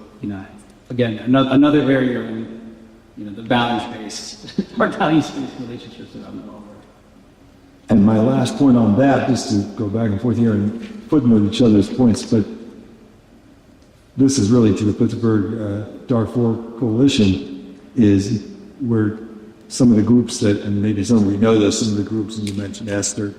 again, another area in the values-based relationships around the world. And my last point on that, just to go back and forth here and footnote each other's points, but this is really to the Pittsburgh Darfur Coalition, is where some of the groups that, and maybe some of you know this, some of the groups, and you mentioned Esther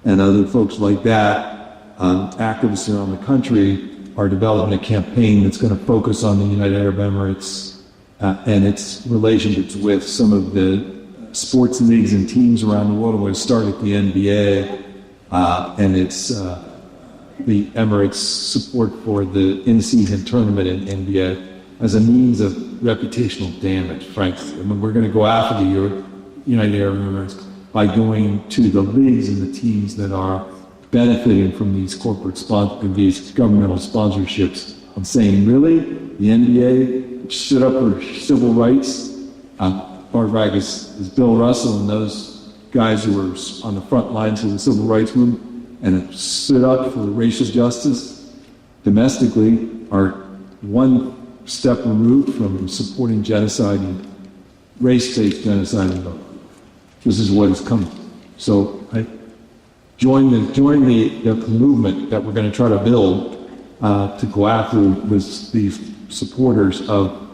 and other folks like that, activists around the country are developing a campaign that's going to focus on the United Arab Emirates and its relationships with some of the sports leagues and teams around the world. We're going to start at the NBA and it's the Emirates' support for the in-season tournament in NBA as a means of reputational damage, frankly. I mean, we're going to go after the United Arab Emirates by going to the leagues and the teams that are benefiting from these these governmental sponsorships, and saying, really, the NBA stood up for civil rights? Part is Bill Russell and those guys who were on the front lines of the civil rights movement and have stood up for racial justice domestically are one step removed from supporting genocide and race-based genocide. This is what is coming. So I join the movement that we're going to try to build to go after with these supporters of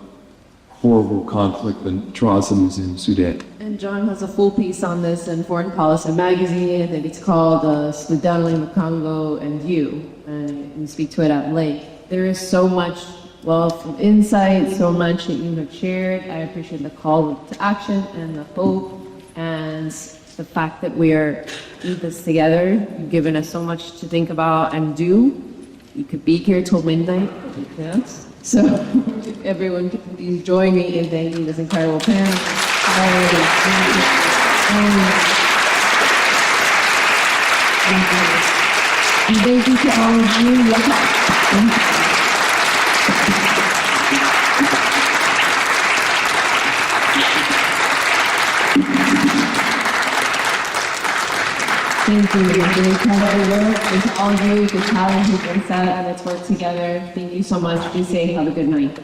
horrible conflict and atrocities in Sudan. And John has a full piece on this in Foreign Policy magazine, and it's called Sudan, the Congo, and You. And you speak to it at length. There is so much wealth of insight, so much that you have shared. I appreciate the call to action and the hope and the fact that we are in this together. You've given us so much to think about and do. You could be here till midnight, yes. So everyone can please join me in thanking this incredible panel. And thank you to all of you. Thank you. The incredible work and to all of you, the challenge has been set and let's work together. Thank you so much. Be safe. Have a good night.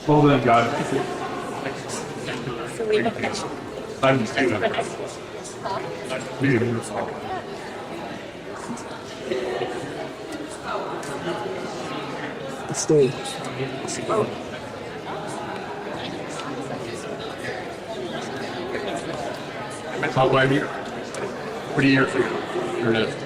Well done, guys. I'm Stay. How do I meet? What do you hear for you?